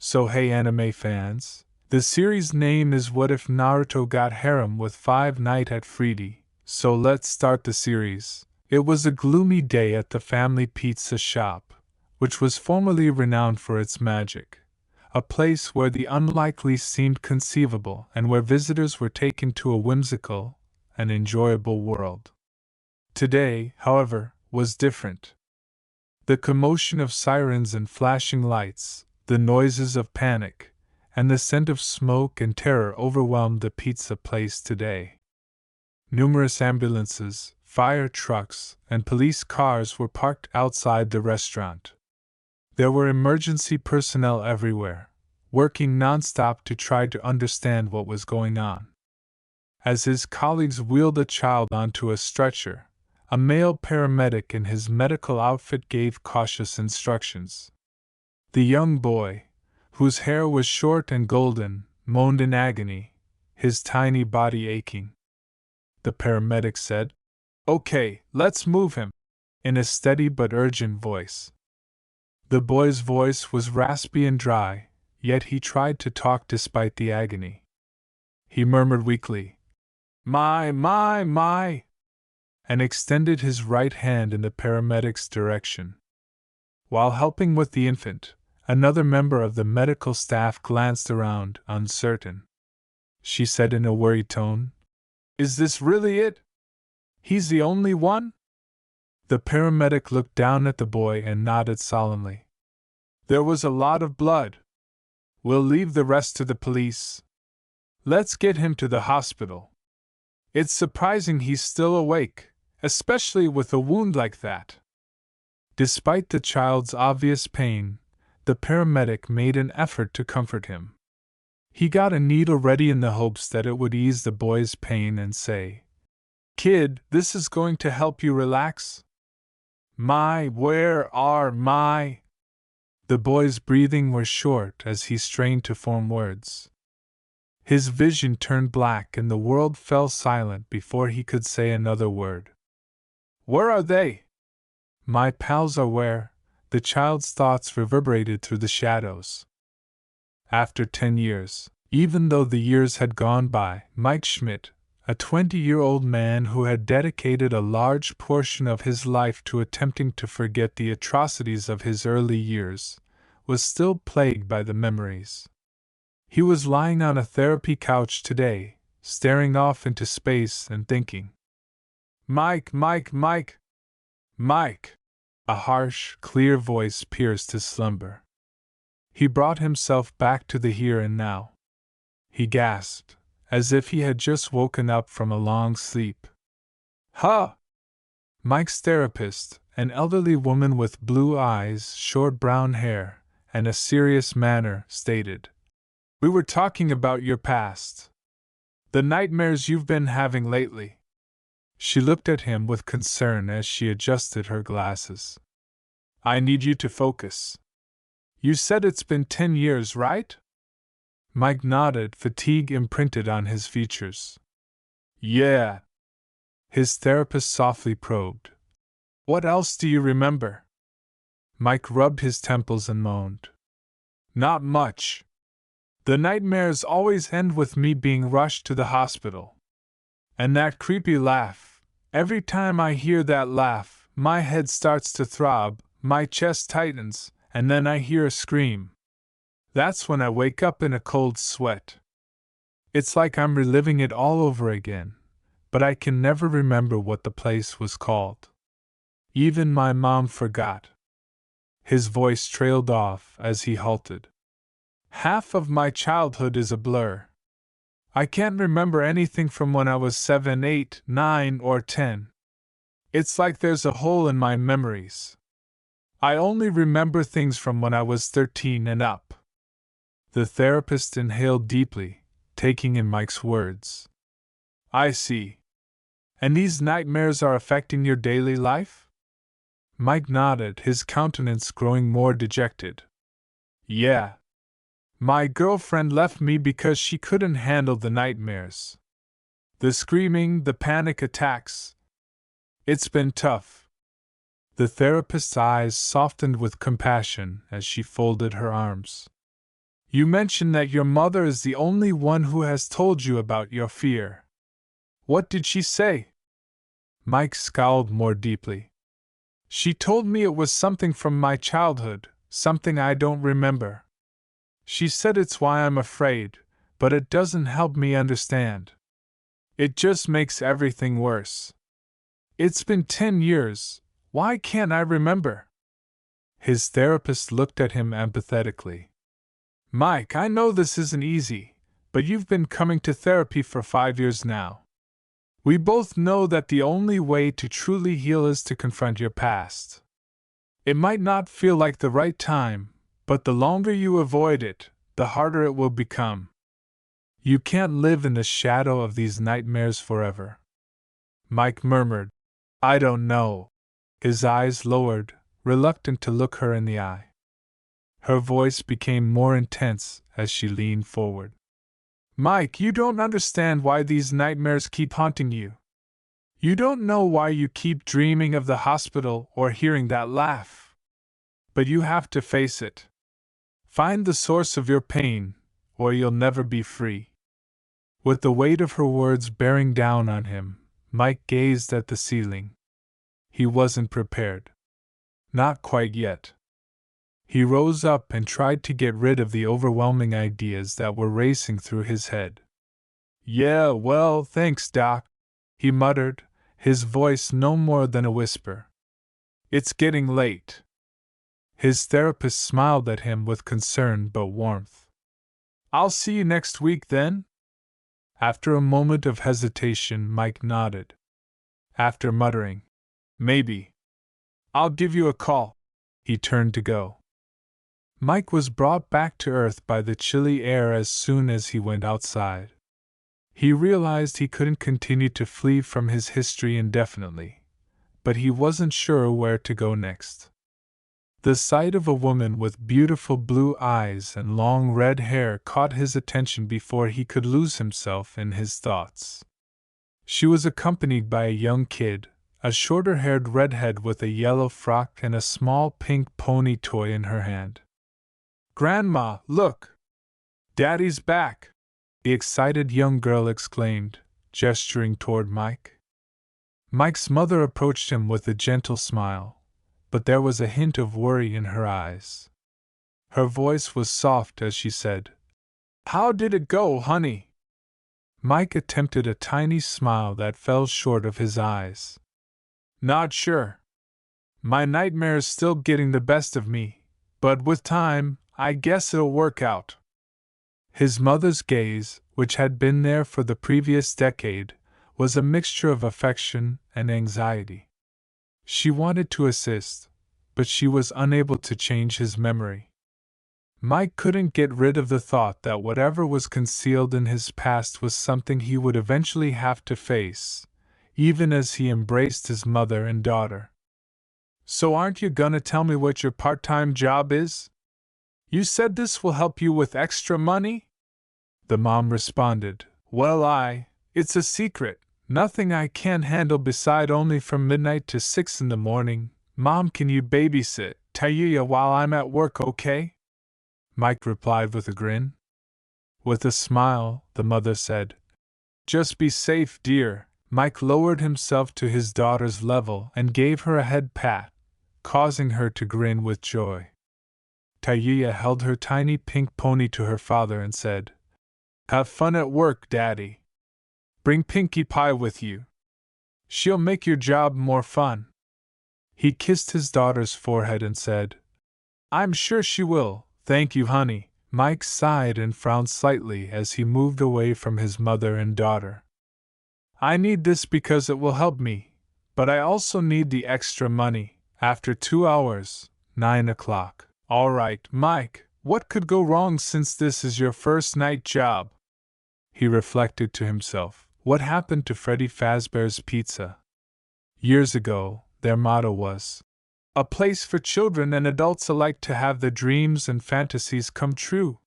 So hey anime fans, the series name is What If Naruto Got Harem with 5 Night at Freedy, so let's start the series. It was a gloomy day at the family pizza shop, which was formerly renowned for its magic. A place where the unlikely seemed conceivable and where visitors were taken to a whimsical and enjoyable world. Today, however, was different. The commotion of sirens and flashing lights, the noises of panic, and the scent of smoke and terror overwhelmed the pizza place today. Numerous ambulances, fire trucks, and police cars were parked outside the restaurant. There were emergency personnel everywhere, working nonstop to try to understand what was going on. As his colleagues wheeled a child onto a stretcher, a male paramedic in his medical outfit gave cautious instructions. The young boy, whose hair was short and golden, moaned in agony, his tiny body aching. The paramedic said, "Okay, let's move him," in a steady but urgent voice. The boy's voice was raspy and dry, yet he tried to talk despite the agony. He murmured weakly, My, and extended his right hand in the paramedic's direction. While helping with the infant, another member of the medical staff glanced around, uncertain. She said in a worried tone, "Is this really it? He's the only one?" The paramedic looked down at the boy and nodded solemnly. "There was a lot of blood. We'll leave the rest to the police. Let's get him to the hospital. It's surprising he's still awake, especially with a wound like that." Despite the child's obvious pain, the paramedic made an effort to comfort him. He got a needle ready in the hopes that it would ease the boy's pain and say, "Kid, this is going to help you relax." Where are my? The boy's breathing was short as he strained to form words. His vision turned black and the world fell silent before he could say another word. "Where are they?" "My pals are where?" The child's thoughts reverberated through the shadows. After 10 years, even though the years had gone by, Mike Schmidt, a 20-year-old man who had dedicated a large portion of his life to attempting to forget the atrocities of his early years, was still plagued by the memories. He was lying on a therapy couch today, staring off into space and thinking. Mike! A harsh, clear voice pierced his slumber. He brought himself back to the here and now. He gasped, as if he had just woken up from a long sleep. "Huh!" Mike's therapist, an elderly woman with blue eyes, short brown hair, and a serious manner, stated, "We were talking about your past. The nightmares you've been having lately." She looked at him with concern as she adjusted her glasses. "I need you to focus. You said it's been 10 years, right?" Mike nodded, fatigue imprinted on his features. "Yeah." His therapist softly probed. "What else do you remember?" Mike rubbed his temples and moaned. "Not much. The nightmares always end with me being rushed to the hospital. And that creepy laugh. Every time I hear that laugh, my head starts to throb, my chest tightens, and then I hear a scream. That's when I wake up in a cold sweat. It's like I'm reliving it all over again, but I can never remember what the place was called. Even my mom forgot." His voice trailed off as he halted. "Half of my childhood is a blur. I can't remember anything from when I was 7, 8, 9, or 10. It's like there's a hole in my memories. I only remember things from when I was 13 and up." The therapist inhaled deeply, taking in Mike's words. "I see. And these nightmares are affecting your daily life?" Mike nodded, his countenance growing more dejected. "Yeah. My girlfriend left me because she couldn't handle the nightmares. The screaming, the panic attacks. It's been tough." The therapist's eyes softened with compassion as she folded her arms. You mentioned that your mother is the only one who has told you about your fear. What did she say? Mike scowled more deeply. She told me it was something from my childhood, something I don't remember. She said it's why I'm afraid, but it doesn't help me understand. It just makes everything worse. It's been 10 years, why can't I remember? His therapist looked at him empathetically. Mike, I know this isn't easy, but you've been coming to therapy for 5 years now. We both know that the only way to truly heal is to confront your past. It might not feel like the right time, but the longer you avoid it, the harder it will become. You can't live in the shadow of these nightmares forever. Mike murmured, I don't know. His eyes lowered, reluctant to look her in the eye. Her voice became more intense as she leaned forward. Mike, you don't understand why these nightmares keep haunting you. You don't know why you keep dreaming of the hospital or hearing that laugh. But you have to face it. Find the source of your pain, or you'll never be free. With the weight of her words bearing down on him, Mike gazed at the ceiling. He wasn't prepared. Not quite yet. He rose up and tried to get rid of the overwhelming ideas that were racing through his head. Yeah, well, thanks, Doc, he muttered, his voice no more than a whisper. It's getting late. His therapist smiled at him with concern but warmth. I'll see you next week then? After a moment of hesitation, Mike nodded. After muttering, maybe. I'll give you a call. He turned to go. Mike was brought back to earth by the chilly air as soon as he went outside. He realized he couldn't continue to flee from his history indefinitely, but he wasn't sure where to go next. The sight of a woman with beautiful blue eyes and long red hair caught his attention before he could lose himself in his thoughts. She was accompanied by a young kid, a shorter-haired redhead with a yellow frock and a small pink pony toy in her hand. Grandma, look! Daddy's back! The excited young girl exclaimed, gesturing toward Mike. Mike's mother approached him with a gentle smile, but there was a hint of worry in her eyes. Her voice was soft as she said, How did it go, honey? Mike attempted a tiny smile that fell short of his eyes. Not sure. My nightmare's still getting the best of me, but with time, I guess it'll work out. His mother's gaze, which had been there for the previous decade, was a mixture of affection and anxiety. She wanted to assist, but she was unable to change his memory. Mike couldn't get rid of the thought that whatever was concealed in his past was something he would eventually have to face, even as he embraced his mother and daughter. So aren't you gonna tell me what your part-time job is? You said this will help you with extra money? The mom responded, Well, it's a secret, nothing I can't handle beside only from midnight to 6 in the morning. Mom, can you babysit Tayuya while I'm at work, okay? Mike replied with a grin. With a smile, the mother said, Just be safe, dear. Mike lowered himself to his daughter's level and gave her a head pat, causing her to grin with joy. Tayuya held her tiny pink pony to her father and said, Have fun at work, Daddy. Bring Pinkie Pie with you. She'll make your job more fun. He kissed his daughter's forehead and said, I'm sure she will, thank you, honey. Mike sighed and frowned slightly as he moved away from his mother and daughter. I need this because it will help me, but I also need the extra money. After 2 hours, 9 o'clock. All right, Mike, what could go wrong since this is your first night job? He reflected to himself. What happened to Freddy Fazbear's Pizza? Years ago, their motto was, A place for children and adults alike to have their dreams and fantasies come true.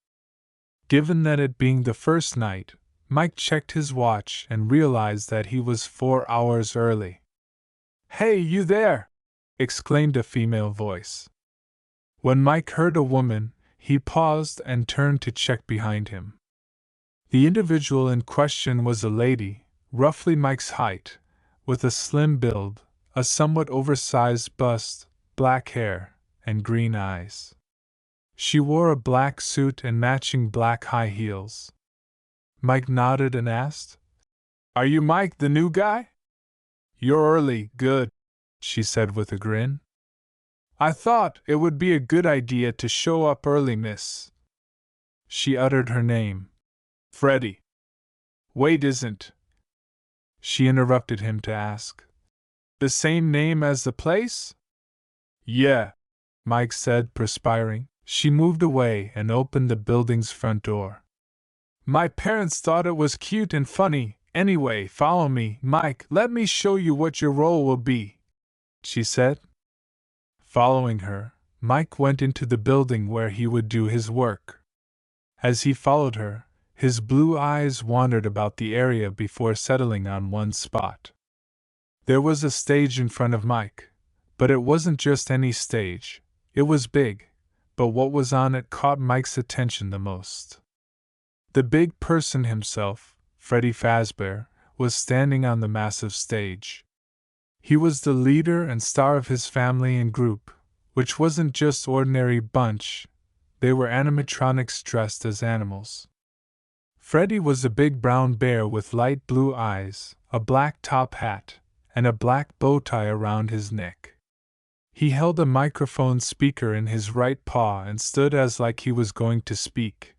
Given that it being the first night, Mike checked his watch and realized that he was 4 hours early. Hey, you there! Exclaimed a female voice. When Mike heard a woman, He paused and turned to check behind him. The individual in question was a lady, roughly Mike's height, with a slim build, a somewhat oversized bust, black hair, and green eyes. She wore a black suit and matching black high heels. Mike nodded and asked, "Are you Mike, the new guy?" "You're early, good," she said with a grin. "I thought it would be a good idea to show up early, miss." She uttered her name. "Freddie." "Wait, isn't?" She interrupted him to ask. "The same name as the place?" "Yeah," Mike said, perspiring. She moved away and opened the building's front door. "My parents thought it was cute and funny. Anyway, follow me, Mike. Let me show you what your role will be," she said. Following her, Mike went into the building where he would do his work. As he followed her, his blue eyes wandered about the area before settling on one spot. There was a stage in front of Mike, but it wasn't just any stage. It was big, but what was on it caught Mike's attention the most. The big person himself, Freddie Fazbear, was standing on the massive stage. He was the leader and star of his family and group, which wasn't just ordinary bunch, they were animatronics dressed as animals. Freddie was a big brown bear with light blue eyes, a black top hat, and a black bow tie around his neck. He held a microphone speaker in his right paw and stood as like he was going to speak.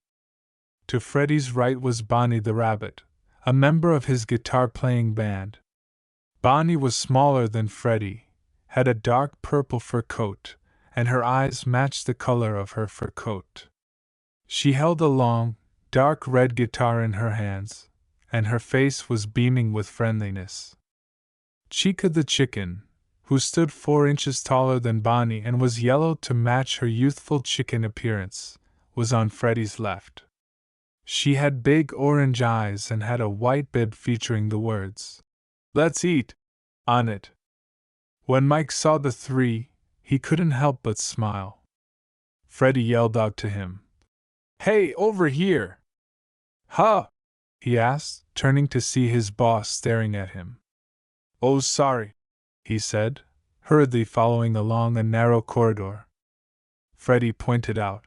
To Freddie's right was Bonnie the rabbit, a member of his guitar-playing band. Bonnie was smaller than Freddie, had a dark purple fur coat, and her eyes matched the color of her fur coat. She held a long, dark red guitar in her hands, and her face was beaming with friendliness. Chica the chicken, who stood 4 inches taller than Bonnie and was yellow to match her youthful chicken appearance, was on Freddie's left. She had big orange eyes and had a white bib featuring the words, "Let's eat," on it. When Mike saw the three, he couldn't help but smile. Freddie yelled out to him, "Hey, over here!" "Huh?" he asked, turning to see his boss staring at him. "Oh, sorry," he said, hurriedly following along a narrow corridor. Freddie pointed out,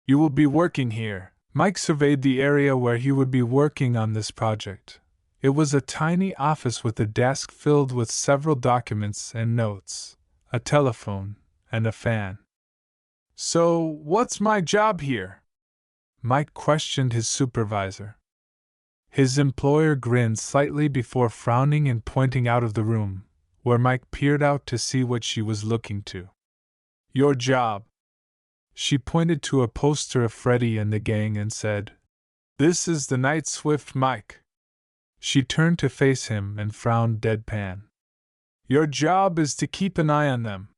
"You will be working here." Mike surveyed the area where he would be working on this project. It was a tiny office with a desk filled with several documents and notes, a telephone, and a fan. "So, what's my job here?" Mike questioned his supervisor. His employer grinned slightly before frowning and pointing out of the room, where Mike peered out to see what she was looking to. "Your job." She pointed to a poster of Freddie and the gang and said, "This is the Night Swift Mike." She turned to face him and frowned deadpan. "Your job is to keep an eye on them."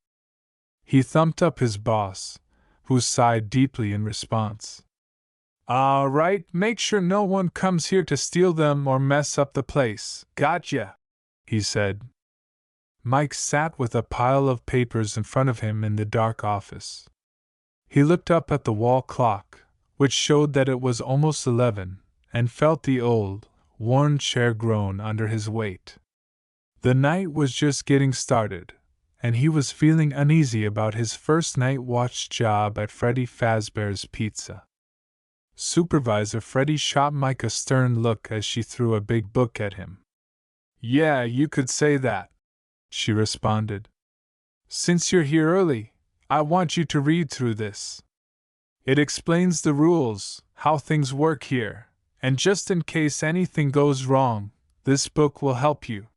He thumped up his boss, who sighed deeply in response. "All right, make sure no one comes here to steal them or mess up the place. Gotcha," he said. Mike sat with a pile of papers in front of him in the dark office. He looked up at the wall clock, which showed that it was almost 11, and felt the old, worn chair groan under his weight. The night was just getting started, and he was feeling uneasy about his first night watch job at Freddie Fazbear's Pizza. Supervisor Freddie shot Mike a stern look as she threw a big book at him. "Yeah, you could say that," she responded. "Since you're here early, I want you to read through this. It explains the rules, how things work here, and just in case anything goes wrong, this book will help you."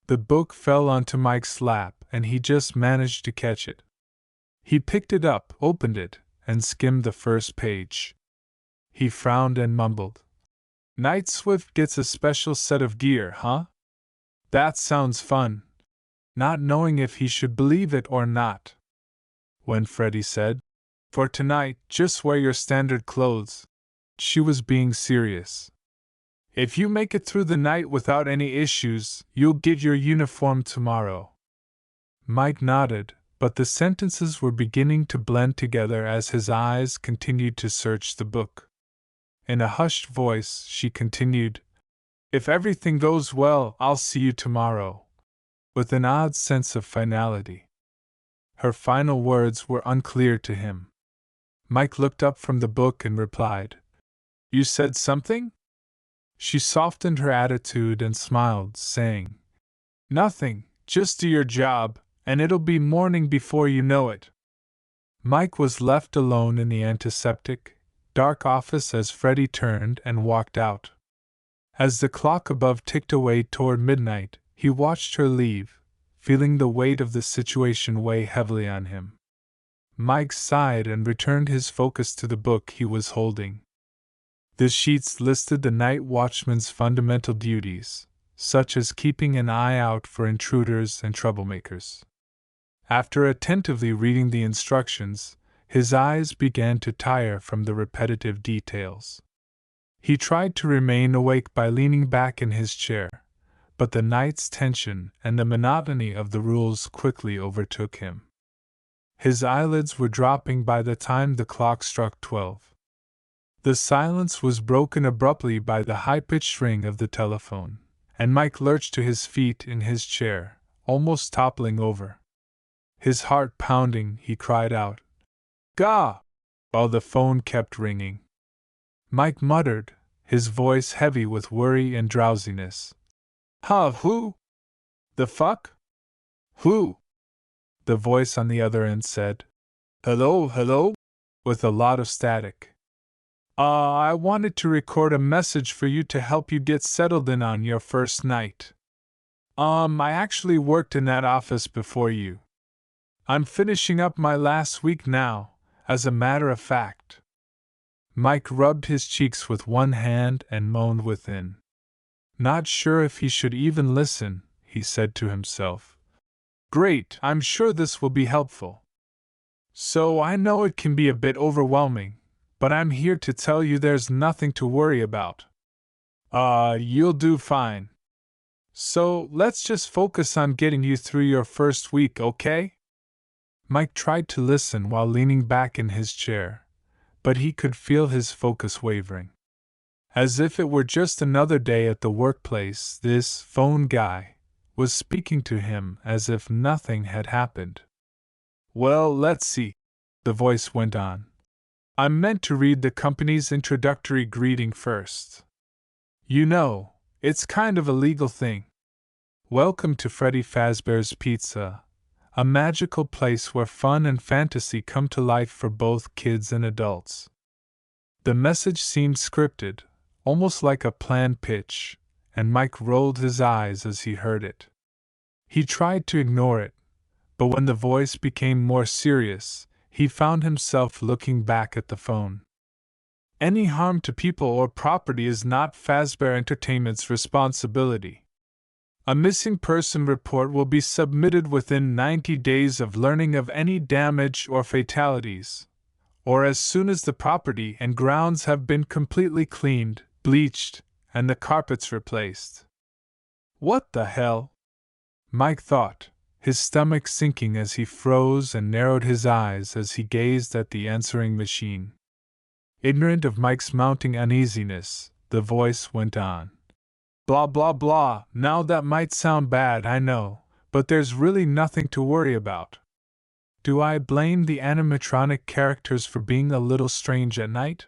The book fell onto Mike's lap and he just managed to catch it. He picked it up, opened it, and skimmed the first page. He frowned and mumbled, "Night Swift gets a special set of gear, huh? That sounds fun," not knowing if he should believe it or not. When Freddie said, "For tonight, just wear your standard clothes," she was being serious. "If you make it through the night without any issues, you'll get your uniform tomorrow." Mike nodded, but the sentences were beginning to blend together as his eyes continued to search the book. In a hushed voice, she continued, "If everything goes well, I'll see you tomorrow," with an odd sense of finality. Her final words were unclear to him. Mike looked up from the book and replied, "You said something?" She softened her attitude and smiled, saying, "Nothing, just do your job, and it'll be morning before you know it." Mike was left alone in the antiseptic, dark office as Freddie turned and walked out. As the clock above ticked away toward midnight, he watched her leave, feeling the weight of the situation weigh heavily on him. Mike sighed and returned his focus to the book he was holding. The sheets listed the night watchman's fundamental duties, such as keeping an eye out for intruders and troublemakers. After attentively reading the instructions, his eyes began to tire from the repetitive details. He tried to remain awake by leaning back in his chair, but the night's tension and the monotony of the rules quickly overtook him. His eyelids were dropping by the time the clock struck 12. The silence was broken abruptly by the high-pitched ring of the telephone, and Mike lurched to his feet in his chair, almost toppling over. His heart pounding, he cried out, "Gah!" while the phone kept ringing. Mike muttered, his voice heavy with worry and drowsiness. Who? The fuck? Who?" The voice on the other end said, Hello, with a lot of static. I wanted to record a message for you to help you get settled in on your first night. I actually worked in that office before you. I'm finishing up my last week now, as a matter of fact." Mike rubbed his cheeks with one hand and moaned within. Not sure if he should even listen, he said to himself. "Great, I'm sure this will be helpful. So I know it can be a bit overwhelming, but I'm here to tell you there's nothing to worry about. You'll do fine. So let's just focus on getting you through your first week, okay?" Mike tried to listen while leaning back in his chair, but he could feel his focus wavering. As if it were just another day at the workplace, this phone guy was speaking to him as if nothing had happened. "Well, let's see," the voice went on. "I meant to read the company's introductory greeting first. You know, it's kind of a legal thing. Welcome to Freddy Fazbear's Pizza, a magical place where fun and fantasy come to life for both kids and adults." The message seemed scripted, almost like a planned pitch, and Mike rolled his eyes as he heard it. He tried to ignore it, but when the voice became more serious, he found himself looking back at the phone. "Any harm to people or property is not Fazbear Entertainment's responsibility. A missing person report will be submitted within 90 days of learning of any damage or fatalities, or as soon as the property and grounds have been completely cleaned, bleached, and the carpets replaced." What the hell? Mike thought, his stomach sinking as he froze and narrowed his eyes as he gazed at the answering machine. Ignorant of Mike's mounting uneasiness, the voice went on. "Blah blah blah, now that might sound bad, I know, but there's really nothing to worry about. Do I blame the animatronic characters for being a little strange at night?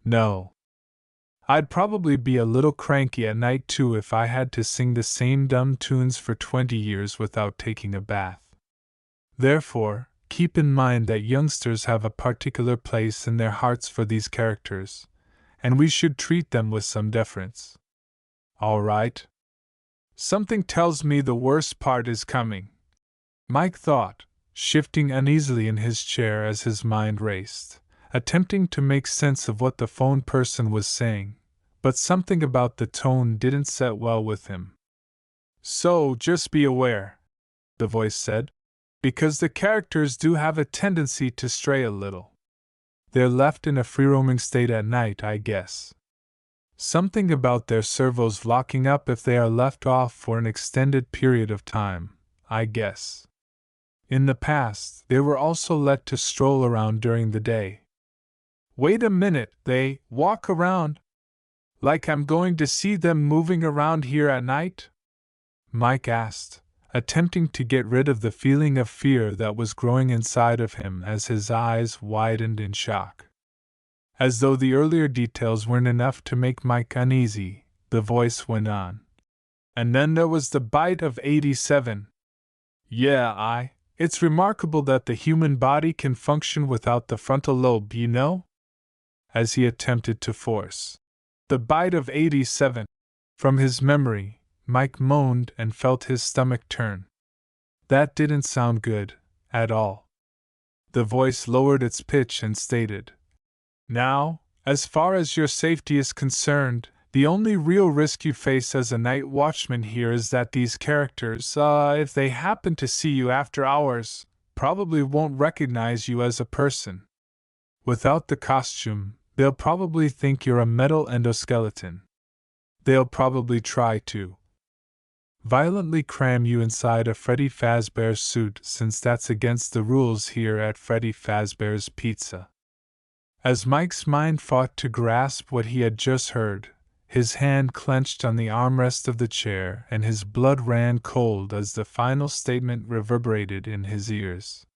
No. I'd probably be a little cranky at night too if I had to sing the same dumb tunes for 20 years without taking a bath. Therefore, keep in mind that youngsters have a particular place in their hearts for these characters, and we should treat them with some deference. All right? Something tells me the worst part is coming," Mike thought, shifting uneasily in his chair as his mind raced, attempting to make sense of what the phone person was saying, but something about the tone didn't set well with him. "So just be aware," the voice said, "because the characters do have a tendency to stray a little. They're left in a free-roaming state at night, I guess. Something about their servos locking up if they are left off for an extended period of time, I guess. In the past, they were also let to stroll around during the day. Wait a minute, they walk around? Like I'm going to see them moving around here at night? Mike asked, attempting to get rid of the feeling of fear that was growing inside of him as his eyes widened in shock. As though the earlier details weren't enough to make Mike uneasy, the voice went on. And then there was the bite of 87. Yeah, it's remarkable that the human body can function without the frontal lobe, you know? As he attempted to force the bite of 87 from his memory, Mike moaned and felt his stomach turn. That didn't sound good, at all. The voice lowered its pitch and stated, Now, as far as your safety is concerned, the only real risk you face as a night watchman here is that these characters, if they happen to see you after hours, probably won't recognize you as a person. Without the costume, they'll probably think you're a metal endoskeleton. They'll probably try to violently cram you inside a Freddy Fazbear's suit, since that's against the rules here at Freddy Fazbear's Pizza. As Mike's mind fought to grasp what he had just heard, his hand clenched on the armrest of the chair and his blood ran cold as the final statement reverberated in his ears.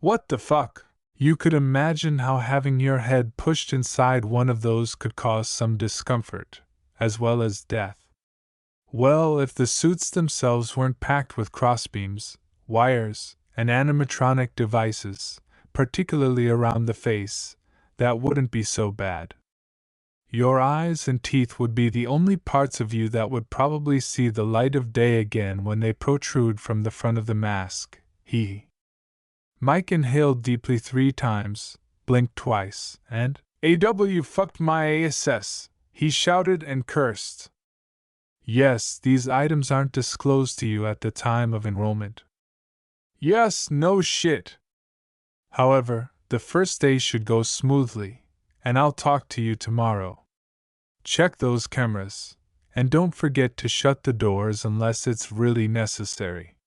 What the fuck? You could imagine how having your head pushed inside one of those could cause some discomfort, as well as death. Well, if the suits themselves weren't packed with crossbeams, wires, and animatronic devices, particularly around the face, that wouldn't be so bad. Your eyes and teeth would be the only parts of you that would probably see the light of day again when they protrude from the front of the mask. Mike inhaled deeply 3 times, blinked twice, and, "AW fucked my ass," he shouted and cursed. Yes, these items aren't disclosed to you at the time of enrollment. Yes, no shit. However, the first day should go smoothly, and I'll talk to you tomorrow. Check those cameras, and don't forget to shut the doors unless it's really necessary.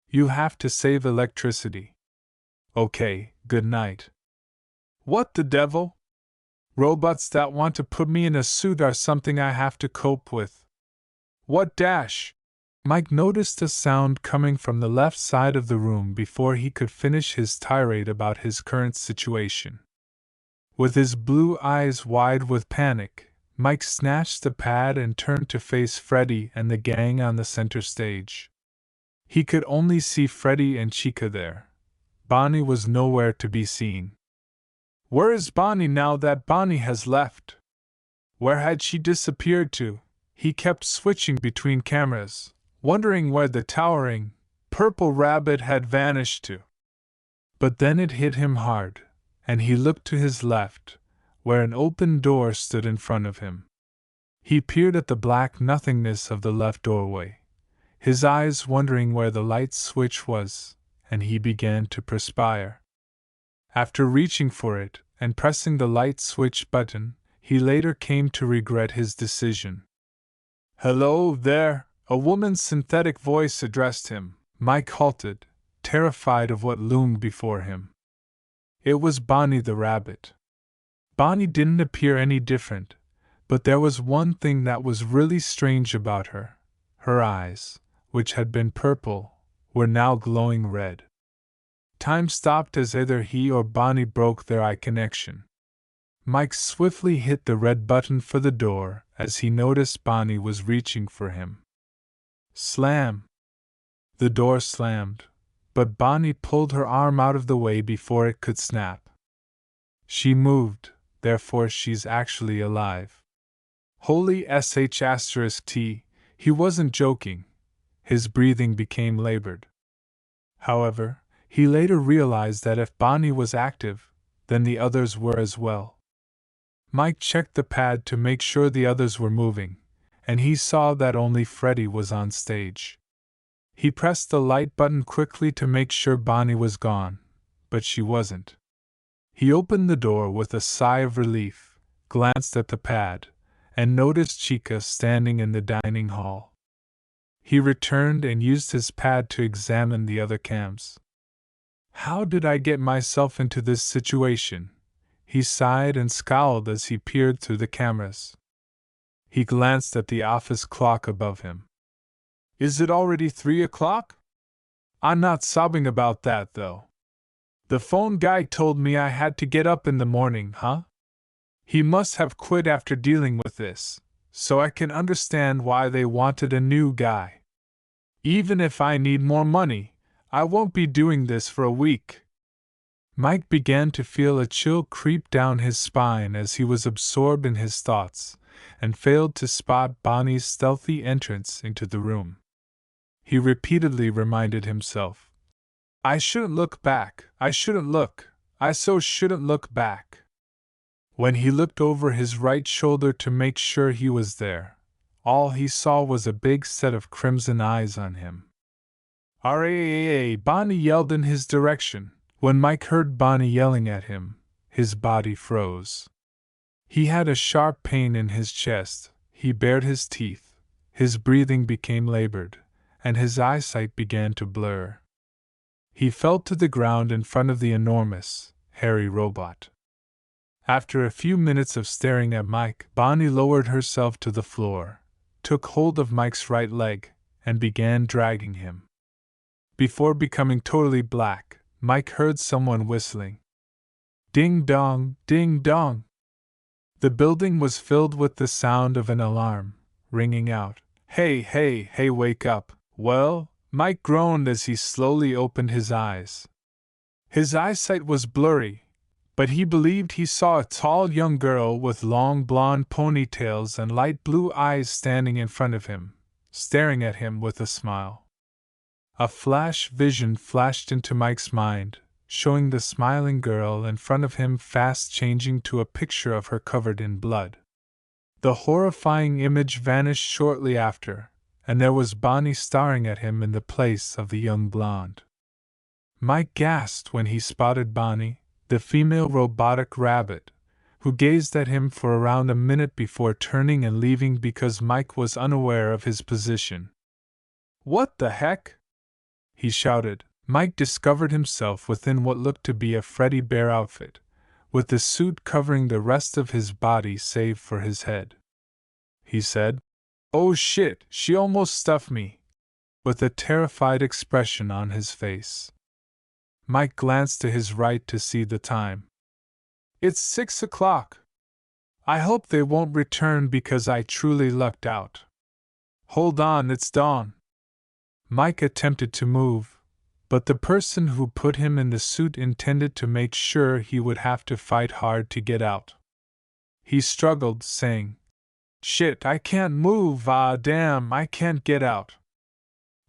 You have to save electricity. Okay, good night. What the devil? Robots that want to put me in a suit are something I have to cope with. What dash? Mike noticed a sound coming from the left side of the room before he could finish his tirade about his current situation. With his blue eyes wide with panic, Mike snatched the pad and turned to face Freddie and the gang on the center stage. He could only see Freddie and Chica there. Bonnie was nowhere to be seen. Where is Bonnie now that Bonnie has left? Where had she disappeared to? He kept switching between cameras, wondering where the towering, purple rabbit had vanished to. But then it hit him hard, and he looked to his left, where an open door stood in front of him. He peered at the black nothingness of the left doorway, his eyes wondering where the light switch was, and he began to perspire. After reaching for it and pressing the light switch button, he later came to regret his decision. Hello there, a woman's synthetic voice addressed him. Mike halted, terrified of what loomed before him. It was Bonnie the rabbit. Bonnie didn't appear any different, but there was one thing that was really strange about her. Her eyes, which had been purple, were now glowing red. Time stopped as either he or Bonnie broke their eye connection. Mike swiftly hit the red button for the door as he noticed Bonnie was reaching for him. Slam! The door slammed, but Bonnie pulled her arm out of the way before it could snap. She moved, therefore she's actually alive. Holy sh*t, he wasn't joking. His breathing became labored. However, he later realized that if Bonnie was active, then the others were as well. Mike checked the pad to make sure the others were moving, and he saw that only Freddie was on stage. He pressed the light button quickly to make sure Bonnie was gone, but she wasn't. He opened the door with a sigh of relief, glanced at the pad, and noticed Chica standing in the dining hall. He returned and used his pad to examine the other cams. How did I get myself into this situation? He sighed and scowled as he peered through the cameras. He glanced at the office clock above him. Is it already 3 o'clock? I'm not sobbing about that, though. The phone guy told me I had to get up in the morning, huh? He must have quit after dealing with this, so I can understand why they wanted a new guy. Even if I need more money, I won't be doing this for a week. Mike began to feel a chill creep down his spine as he was absorbed in his thoughts, and failed to spot Bonnie's stealthy entrance into the room. He repeatedly reminded himself, I shouldn't look back, I shouldn't look, I so shouldn't look back. When he looked over his right shoulder to make sure he was there, all he saw was a big set of crimson eyes on him. "R-A-A-A!" Bonnie yelled in his direction. When Mike heard Bonnie yelling at him, his body froze. He had a sharp pain in his chest, he bared his teeth, his breathing became labored, and his eyesight began to blur. He fell to the ground in front of the enormous, hairy robot. After a few minutes of staring at Mike, Bonnie lowered herself to the floor, took hold of Mike's right leg, and began dragging him. Before becoming totally black, Mike heard someone whistling. Ding dong, ding dong. The building was filled with the sound of an alarm, ringing out. Hey, hey, hey, wake up. Well, Mike groaned as he slowly opened his eyes. His eyesight was blurry, but he believed he saw a tall young girl with long blonde ponytails and light blue eyes standing in front of him, staring at him with a smile. A flash vision flashed into Mike's mind, showing the smiling girl in front of him fast changing to a picture of her covered in blood. The horrifying image vanished shortly after, and there was Bonnie staring at him in the place of the young blonde. Mike gasped when he spotted Bonnie, the female robotic rabbit, who gazed at him for around a minute before turning and leaving because Mike was unaware of his position. What the heck? He shouted. Mike discovered himself within what looked to be a Freddy Bear outfit, with the suit covering the rest of his body save for his head. He said, "Oh shit, she almost stuffed me," with a terrified expression on his face. Mike glanced to his right to see the time. It's 6 o'clock. I hope they won't return because I truly lucked out. Hold on, it's dawn. Mike attempted to move, but the person who put him in the suit intended to make sure he would have to fight hard to get out. He struggled, saying, "Shit, I can't move, damn, I can't get out."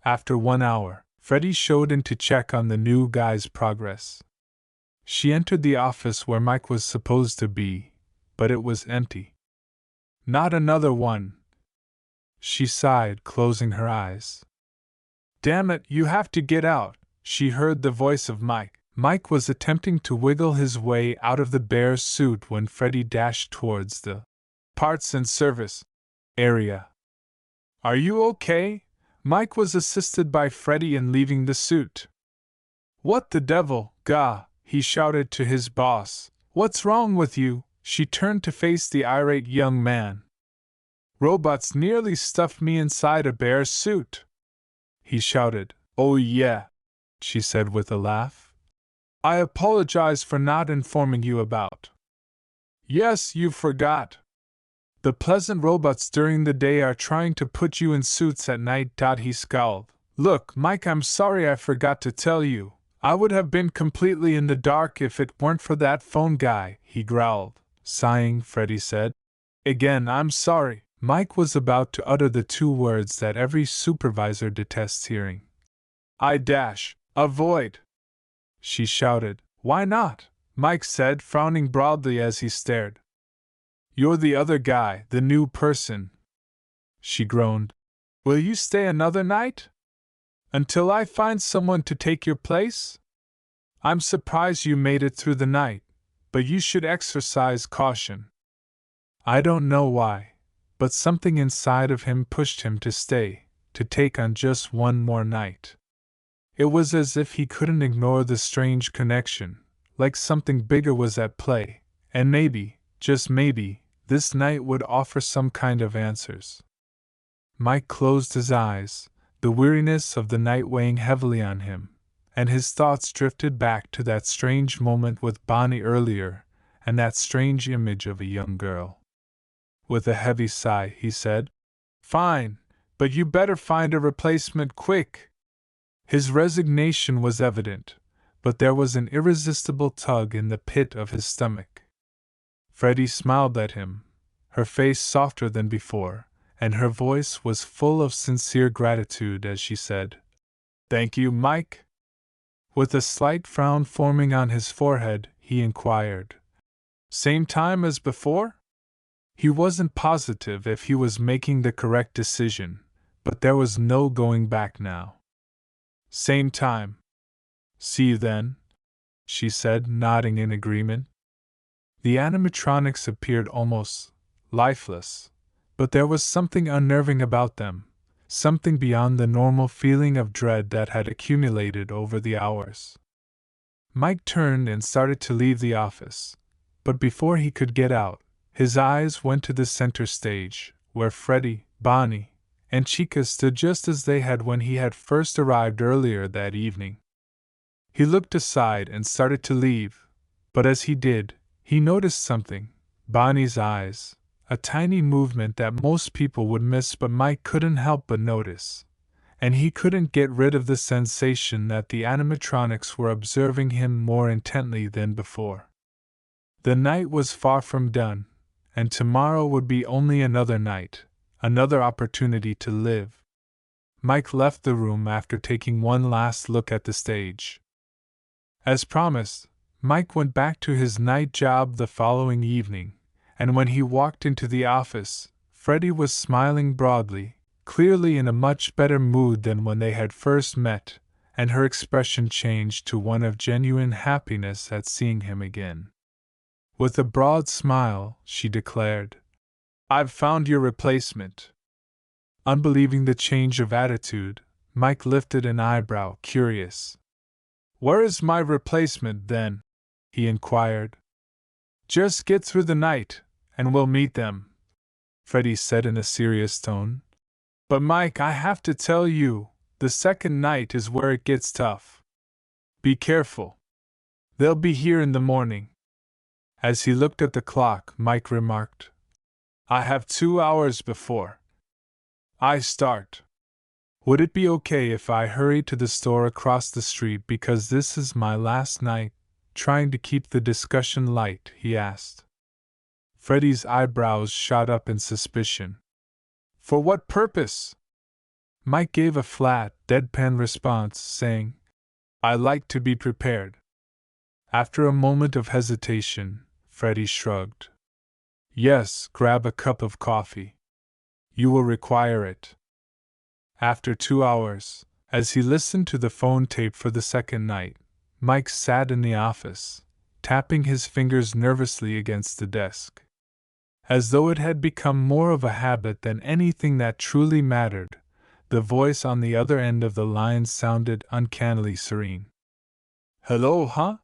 After 1 hour, Freddie showed in to check on the new guy's progress. She entered the office where Mike was supposed to be, but it was empty. Not another one. She sighed, closing her eyes. Damn it, you have to get out, she heard the voice of Mike. Mike was attempting to wiggle his way out of the bear suit when Freddie dashed towards the parts and service area. Are you okay? Mike was assisted by Freddie in leaving the suit. What the devil, gah, he shouted to his boss. What's wrong with you? She turned to face the irate young man. Robots nearly stuffed me inside a bear suit, he shouted. Oh yeah, she said with a laugh. I apologize for not informing you about. Yes, you forgot. The pleasant robots during the day are trying to put you in suits at night. He scowled. Look, Mike, I'm sorry I forgot to tell you. I would have been completely in the dark if it weren't for that phone guy, he growled. Sighing, Freddie said, Again, I'm sorry. Mike was about to utter the two words that every supervisor detests hearing. Avoid! She shouted. Why not? Mike said, frowning broadly as he stared. You're the other guy, the new person. She groaned. Will you stay another night? Until I find someone to take your place? I'm surprised you made it through the night, but you should exercise caution. I don't know why, but something inside of him pushed him to stay, to take on just one more night. It was as if he couldn't ignore the strange connection, like something bigger was at play, and maybe, just maybe, this night would offer some kind of answers. Mike closed his eyes, the weariness of the night weighing heavily on him, and his thoughts drifted back to that strange moment with Bonnie earlier, and that strange image of a young girl. With a heavy sigh, he said, "Fine, but you better find a replacement quick." His resignation was evident, but there was an irresistible tug in the pit of his stomach. Freddie smiled at him, her face softer than before, and her voice was full of sincere gratitude as she said, "Thank you, Mike." With a slight frown forming on his forehead, he inquired, "Same time as before?" He wasn't positive if he was making the correct decision, but there was no going back now. "Same time. See you then," she said, nodding in agreement. The animatronics appeared almost lifeless, but there was something unnerving about them, something beyond the normal feeling of dread that had accumulated over the hours. Mike turned and started to leave the office, but before he could get out, his eyes went to the center stage, where Freddie, Bonnie, and Chica stood just as they had when he had first arrived earlier that evening. He looked aside and started to leave, but as he did, he noticed something: Bonnie's eyes, a tiny movement that most people would miss but Mike couldn't help but notice, and he couldn't get rid of the sensation that the animatronics were observing him more intently than before. The night was far from done, and tomorrow would be only another night, another opportunity to live. Mike left the room after taking one last look at the stage. As promised, Mike went back to his night job the following evening, and when he walked into the office, Freddie was smiling broadly, clearly in a much better mood than when they had first met, and her expression changed to one of genuine happiness at seeing him again. With a broad smile, she declared, "I've found your replacement." Unbelieving the change of attitude, Mike lifted an eyebrow, curious. "Where is my replacement, then?" he inquired. "Just get through the night, and we'll meet them," Freddie said in a serious tone. "But Mike, I have to tell you, the second night is where it gets tough. Be careful. They'll be here in the morning." As he looked at the clock, Mike remarked, "I have 2 hours before I start. Would it be okay if I hurry to the store across the street because this is my last night?" Trying to keep the discussion light, he asked. Freddie's eyebrows shot up in suspicion. "For what purpose?" Mike gave a flat, deadpan response, saying, "I like to be prepared." After a moment of hesitation, Freddie shrugged. "Yes, grab a cup of coffee. You will require it." After 2 hours, as he listened to the phone tape for the second night, Mike sat in the office, tapping his fingers nervously against the desk. As though it had become more of a habit than anything that truly mattered, the voice on the other end of the line sounded uncannily serene. "Hello, huh?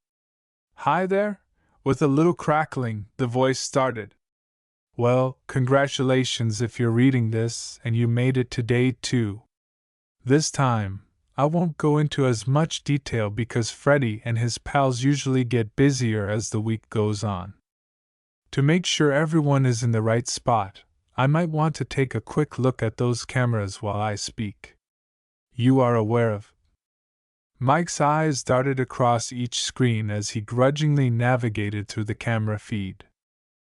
Hi there?" With a little crackling, the voice started. "Well, congratulations if you're reading this and you made it to day 2. This time, I won't go into as much detail because Freddie and his pals usually get busier as the week goes on. To make sure everyone is in the right spot, I might want to take a quick look at those cameras while I speak. You are aware of..." Mike's eyes darted across each screen as he grudgingly navigated through the camera feed.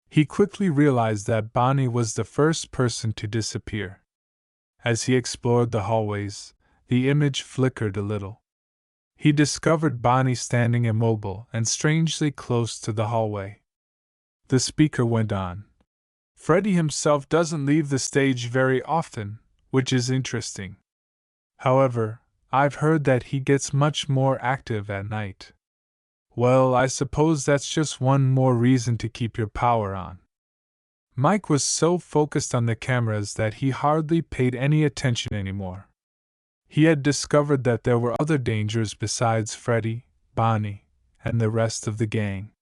He quickly realized that Bonnie was the first person to disappear. As he explored the hallways, the image flickered a little. He discovered Bonnie standing immobile and strangely close to the hallway. The speaker went on. "Freddie himself doesn't leave the stage very often, which is interesting. However, I've heard that he gets much more active at night. Well, I suppose that's just one more reason to keep your power on." Mike was so focused on the cameras that he hardly paid any attention anymore. He had discovered that there were other dangers besides Freddie, Bonnie, and the rest of the gang.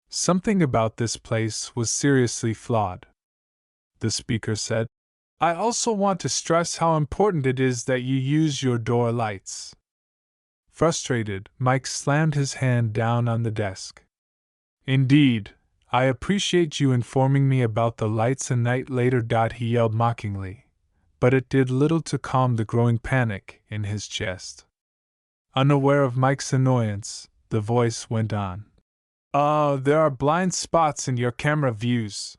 Something about this place was seriously flawed. The speaker said, "I also want to stress how important it is that you use your door lights." Frustrated, Mike slammed his hand down on the desk. "Indeed, I appreciate you informing me about the lights a night later," he yelled mockingly, but it did little to calm the growing panic in his chest. Unaware of Mike's annoyance, the voice went on. There are blind spots in your camera views.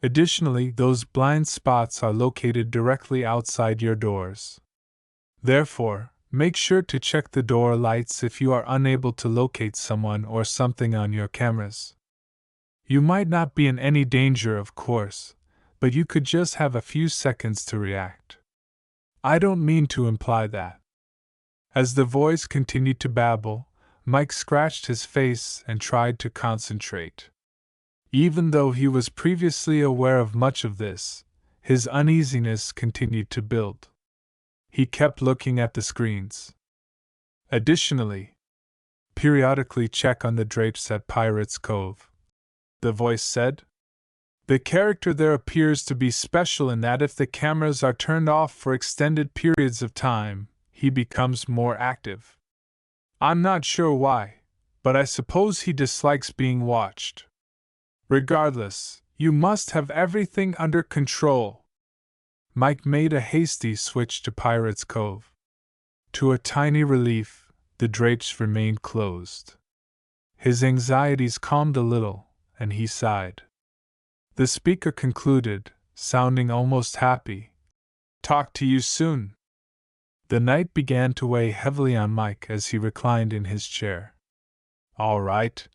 Additionally, those blind spots are located directly outside your doors. Therefore, make sure to check the door lights if you are unable to locate someone or something on your cameras. You might not be in any danger, of course, but you could just have a few seconds to react. I don't mean to imply that. As the voice continued to babble, Mike scratched his face and tried to concentrate. Even though he was previously aware of much of this, his uneasiness continued to build. He kept looking at the screens. Additionally, periodically check on the drapes at Pirates Cove, the voice said. The character there appears to be special in that if the cameras are turned off for extended periods of time, he becomes more active. I'm not sure why, but I suppose he dislikes being watched. Regardless, you must have everything under control. Mike made a hasty switch to Pirates Cove. To a tiny relief, the drapes remained closed. His anxieties calmed a little, and he sighed. The speaker concluded, sounding almost happy. Talk to you soon. The night began to weigh heavily on Mike as he reclined in his chair. All right,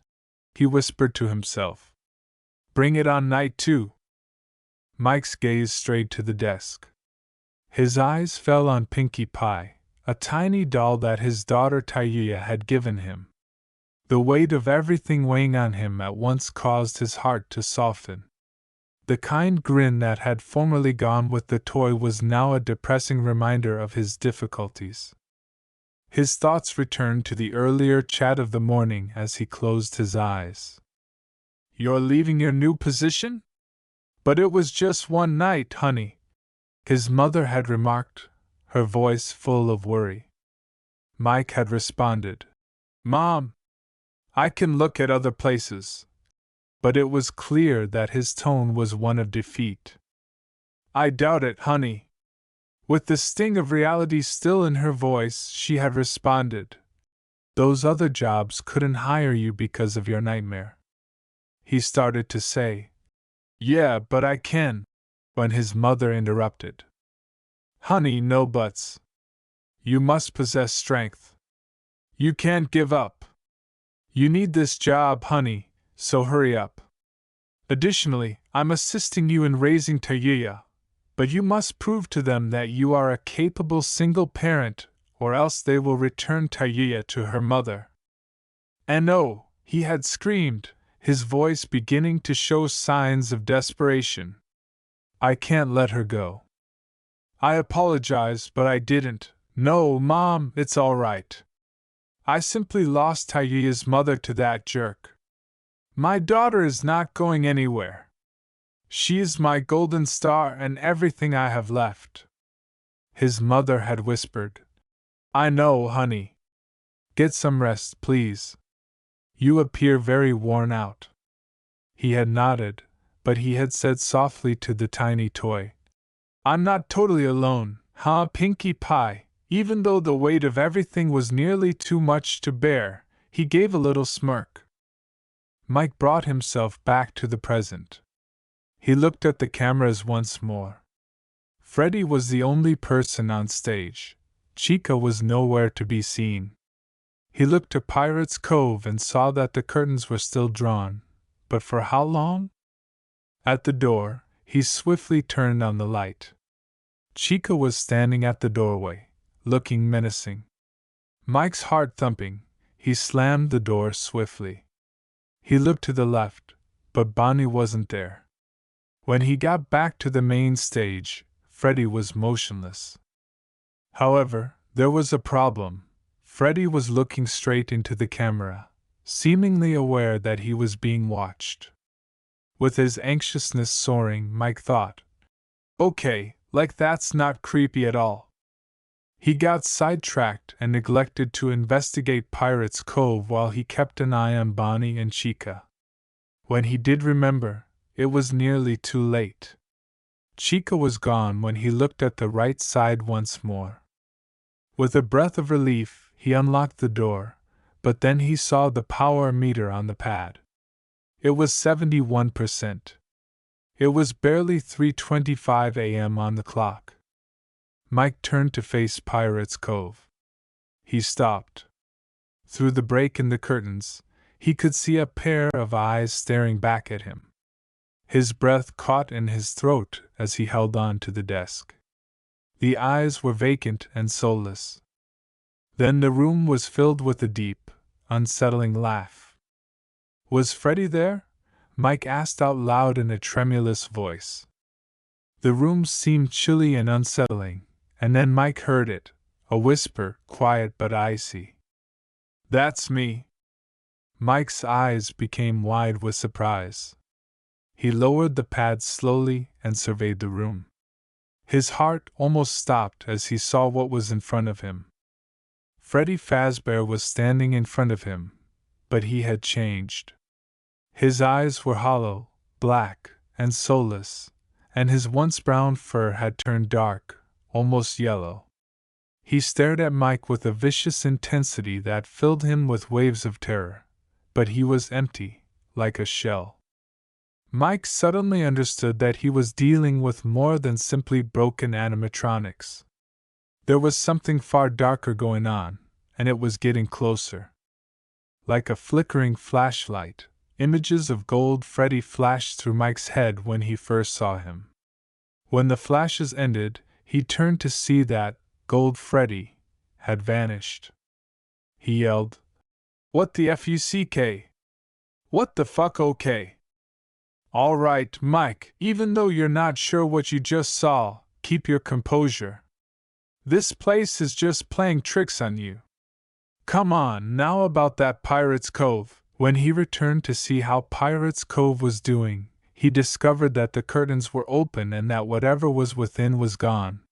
he whispered to himself. Bring it on night 2. Mike's gaze strayed to the desk. His eyes fell on Pinkie Pie, a tiny doll that his daughter Tayuya had given him. The weight of everything weighing on him at once caused his heart to soften. The kind grin that had formerly gone with the toy was now a depressing reminder of his difficulties. His thoughts returned to the earlier chat of the morning as he closed his eyes. You're leaving your new position? But it was just one night, honey, his mother had remarked, her voice full of worry. Mike had responded, Mom, I can look at other places. But it was clear that his tone was one of defeat. I doubt it, honey. With the sting of reality still in her voice, she had responded, Those other jobs couldn't hire you because of your nightmare. He started to say, Yeah, but I can, when his mother interrupted. Honey, no buts. You must possess strength. You can't give up. You need this job, honey. So hurry up. Additionally, I'm assisting you in raising Tayuya, but you must prove to them that you are a capable single parent, or else they will return Tayuya to her mother. And oh, he had screamed, his voice beginning to show signs of desperation. I can't let her go. I apologize, but I didn't. No, Mom, it's all right. I simply lost Tayuya's mother to that jerk. My daughter is not going anywhere. She is my golden star and everything I have left. His mother had whispered. I know, honey. Get some rest, please. You appear very worn out. He had nodded, but he had said softly to the tiny toy. I'm not totally alone, huh, Pinkie Pie? Even though the weight of everything was nearly too much to bear, he gave a little smirk. Mike brought himself back to the present. He looked at the cameras once more. Freddie was the only person on stage. Chica was nowhere to be seen. He looked to Pirates Cove and saw that the curtains were still drawn, but for how long? At the door, he swiftly turned on the light. Chica was standing at the doorway, looking menacing. Mike's heart thumping, he slammed the door swiftly. He looked to the left, but Bonnie wasn't there. When he got back to the main stage, Freddie was motionless. However, there was a problem. Freddie was looking straight into the camera, seemingly aware that he was being watched. With his anxiousness soaring, Mike thought, "Okay, like that's not creepy at all." He got sidetracked and neglected to investigate Pirates Cove while he kept an eye on Bonnie and Chica. When he did remember, it was nearly too late. Chica was gone when he looked at the right side once more. With a breath of relief, he unlocked the door, but then he saw the power meter on the pad. It was 71%. It was barely 3:25 a.m. on the clock. Mike turned to face Pirates Cove. He stopped. Through the break in the curtains, he could see a pair of eyes staring back at him. His breath caught in his throat as he held on to the desk. The eyes were vacant and soulless. Then the room was filled with a deep, unsettling laugh. Was Freddie there? Mike asked out loud in a tremulous voice. The room seemed chilly and unsettling, and then Mike heard it, a whisper, quiet but icy. "That's me." Mike's eyes became wide with surprise. He lowered the pad slowly and surveyed the room. His heart almost stopped as he saw what was in front of him. Freddie Fazbear was standing in front of him, but he had changed. His eyes were hollow, black, and soulless, and his once brown fur had turned dark, almost yellow. He stared at Mike with a vicious intensity that filled him with waves of terror, but he was empty, like a shell. Mike suddenly understood that he was dealing with more than simply broken animatronics. There was something far darker going on, and it was getting closer. Like a flickering flashlight, images of Gold Freddy flashed through Mike's head when he first saw him. When the flashes ended, he turned to see that Gold Freddy had vanished. He yelled, "What the fuck? What the fuck okay?" "All right, Mike, even though you're not sure what you just saw, keep your composure. This place is just playing tricks on you. Come on, now about that Pirates Cove." When he returned to see how Pirates Cove was doing, he discovered that the curtains were open and that whatever was within was gone.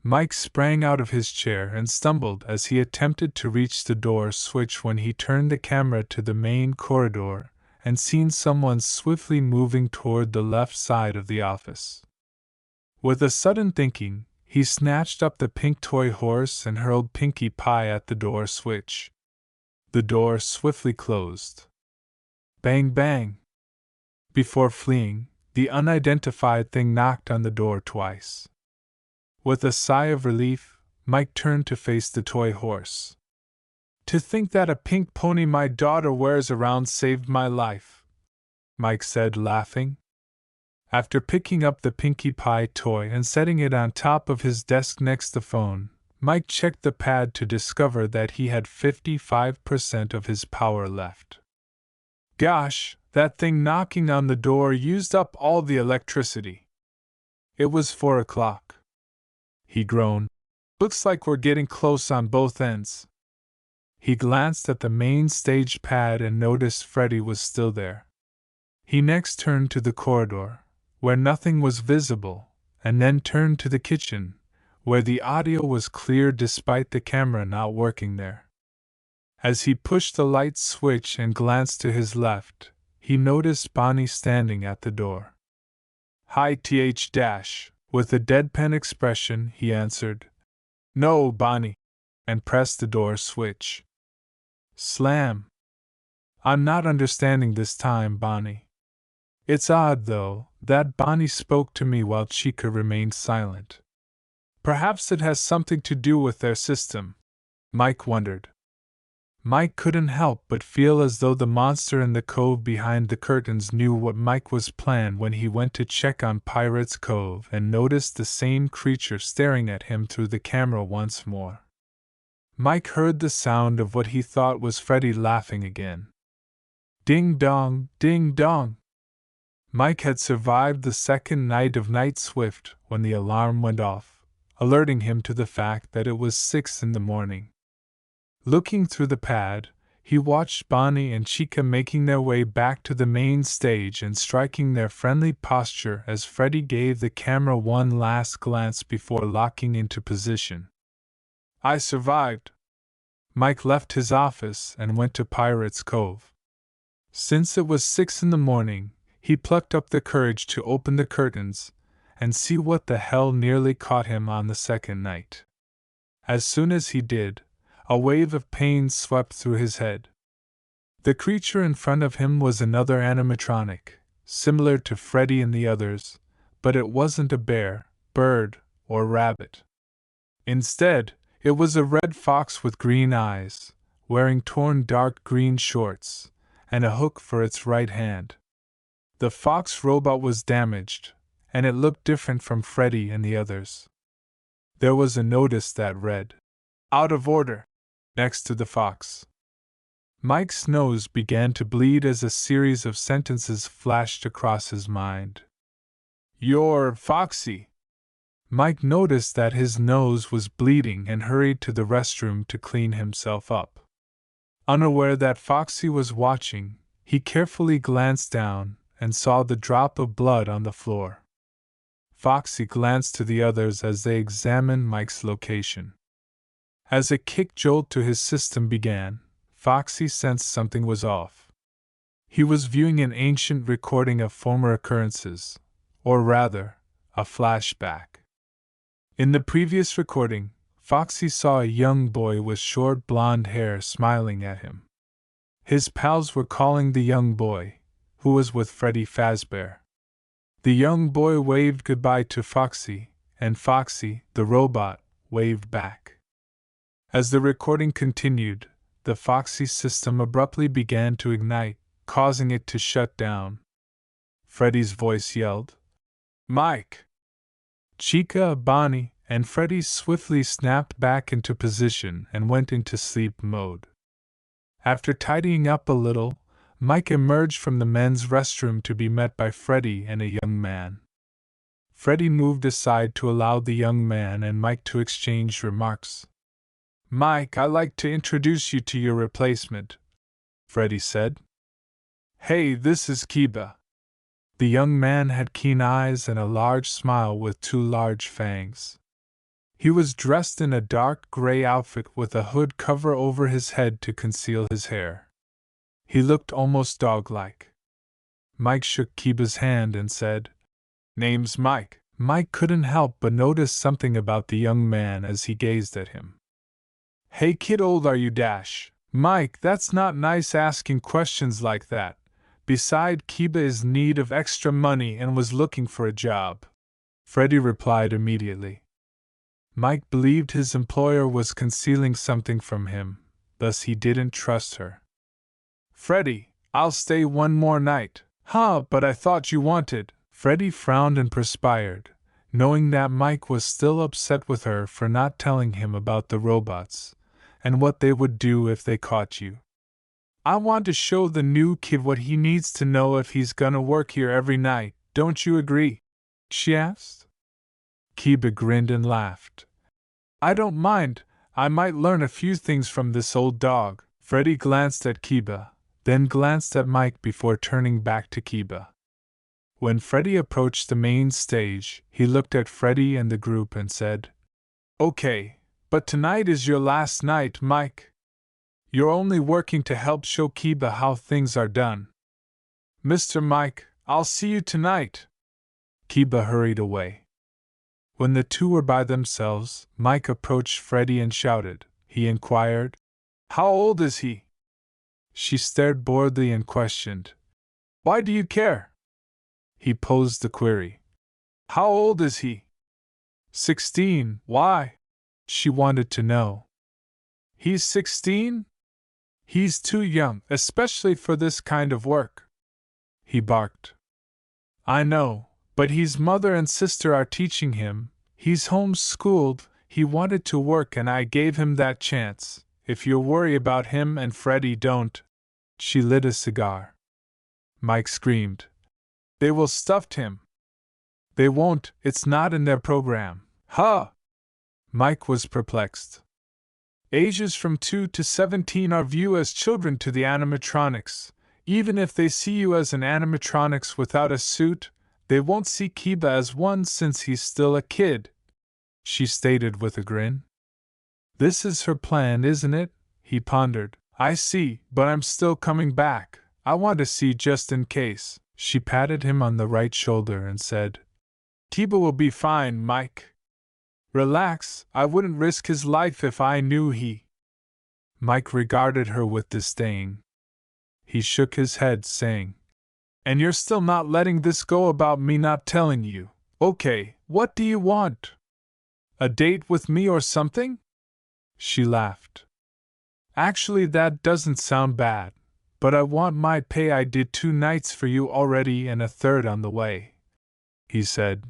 Mike sprang out of his chair and stumbled as he attempted to reach the door switch when he turned the camera to the main corridor and seen someone swiftly moving toward the left side of the office. With a sudden thinking, he snatched up the pink toy horse and hurled Pinkie Pie at the door switch. The door swiftly closed. Bang bang! Before fleeing, the unidentified thing knocked on the door twice. With a sigh of relief, Mike turned to face the toy horse. "To think that a pink pony my daughter wears around saved my life," Mike said, laughing. After picking up the Pinkie Pie toy and setting it on top of his desk next to the phone, Mike checked the pad to discover that he had 55% of his power left. Gosh, that thing knocking on the door used up all the electricity. It was 4 o'clock. He groaned. "Looks like we're getting close on both ends." He glanced at the main stage pad and noticed Freddie was still there. He next turned to the corridor, where nothing was visible, and then turned to the kitchen, where the audio was clear despite the camera not working there. As he pushed the light switch and glanced to his left, he noticed Bonnie standing at the door. "Hi th-" With a deadpan expression, he answered, "No, Bonnie," and pressed the door switch. Slam. "I'm not understanding this time, Bonnie." It's odd, though, that Bonnie spoke to me while Chica remained silent. Perhaps it has something to do with their system, Mike wondered. Mike couldn't help but feel as though the monster in the cove behind the curtains knew what Mike was planning when he went to check on Pirates Cove and noticed the same creature staring at him through the camera once more. Mike heard the sound of what he thought was Freddie laughing again. Ding dong, ding dong. Mike had survived the second night of Night Swift when the alarm went off, alerting him to the fact that it was 6 in the morning. Looking through the pad, he watched Bonnie and Chica making their way back to the main stage and striking their friendly posture as Freddie gave the camera one last glance before locking into position. I survived. Mike left his office and went to Pirate's Cove. Since it was 6 in the morning, he plucked up the courage to open the curtains and see what the hell nearly caught him on the second night. As soon as he did, a wave of pain swept through his head. The creature in front of him was another animatronic, similar to Freddie and the others, but it wasn't a bear, bird, or rabbit. Instead, it was a red fox with green eyes, wearing torn dark green shorts, and a hook for its right hand. The fox robot was damaged, and it looked different from Freddie and the others. There was a notice that read, "Out of order," next to the fox. Mike's nose began to bleed as a series of sentences flashed across his mind. "You're Foxy." Mike noticed that his nose was bleeding and hurried to the restroom to clean himself up. Unaware that Foxy was watching, he carefully glanced down and saw the drop of blood on the floor. Foxy glanced to the others as they examined Mike's location. As a kick jolt to his system began, Foxy sensed something was off. He was viewing an ancient recording of former occurrences, or rather, a flashback. In the previous recording, Foxy saw a young boy with short blonde hair smiling at him. His pals were calling the young boy, who was with Freddy Fazbear. The young boy waved goodbye to Foxy, and Foxy, the robot, waved back. As the recording continued, the Foxy system abruptly began to ignite, causing it to shut down. Freddy's voice yelled, "Mike!" Chica, Bonnie, and Freddy swiftly snapped back into position and went into sleep mode. After tidying up a little, Mike emerged from the men's restroom to be met by Freddy and a young man. Freddy moved aside to allow the young man and Mike to exchange remarks. "Mike, I'd like to introduce you to your replacement," Freddy said. "Hey, this is Kiba." The young man had keen eyes and a large smile with 2 large fangs. He was dressed in a dark gray outfit with a hood cover over his head to conceal his hair. He looked almost dog-like. Mike shook Kiba's hand and said, "Name's Mike." Mike couldn't help but notice something about the young man as he gazed at him. "Hey kid, old are you dash?" "Mike, that's not nice asking questions like that. Besides, Kiba is in need of extra money and was looking for a job," Freddy replied immediately. Mike believed his employer was concealing something from him, thus he didn't trust her. "Freddy, I'll stay one more night." "Huh, but I thought you wanted." Freddy frowned and perspired, knowing that Mike was still upset with her for not telling him about the robots, and what they would do if they caught you. "I want to show the new kid what he needs to know if he's gonna work here every night, don't you agree?" she asked. Kiba grinned and laughed. "I don't mind, I might learn a few things from this old dog." Freddy glanced at Kiba, then glanced at Mike before turning back to Kiba. When Freddy approached the main stage, he looked at Freddy and the group and said, "Okay, but tonight is your last night, Mike. You're only working to help show Kiba how things are done. Mr. Mike, I'll see you tonight." Kiba hurried away. When the two were by themselves, Mike approached Freddy and shouted. He inquired, "How old is he?" She stared boredly and questioned, "Why do you care?" He posed the query, "How old is he?" 16, why? She wanted to know. "He's 16? He's too young, especially for this kind of work," he barked. "I know, but his mother and sister are teaching him. He's homeschooled. He wanted to work and I gave him that chance. If you worry about him and Freddy, don't." She lit a cigar. Mike screamed, "They will stuff him." "They won't, it's not in their program." "Huh! Mike was perplexed. Ages from 2 to 17 are viewed as children to the animatronics. Even if they see you as an animatronics without a suit, they won't see Kiba as one since he's still a kid, she stated with a grin. This is her plan, isn't it? He pondered. I see, but I'm still coming back. I want to see just in case. She patted him on the right shoulder and said, Kiba will be fine, Mike. Relax, I wouldn't risk his life if I knew he. Mike regarded her with disdain. He shook his head, saying, And you're still not letting this go about me not telling you. Okay, what do you want? A date with me or something? She laughed. Actually, that doesn't sound bad, but I want my pay. I did 2 nights for you already and a third on the way, he said.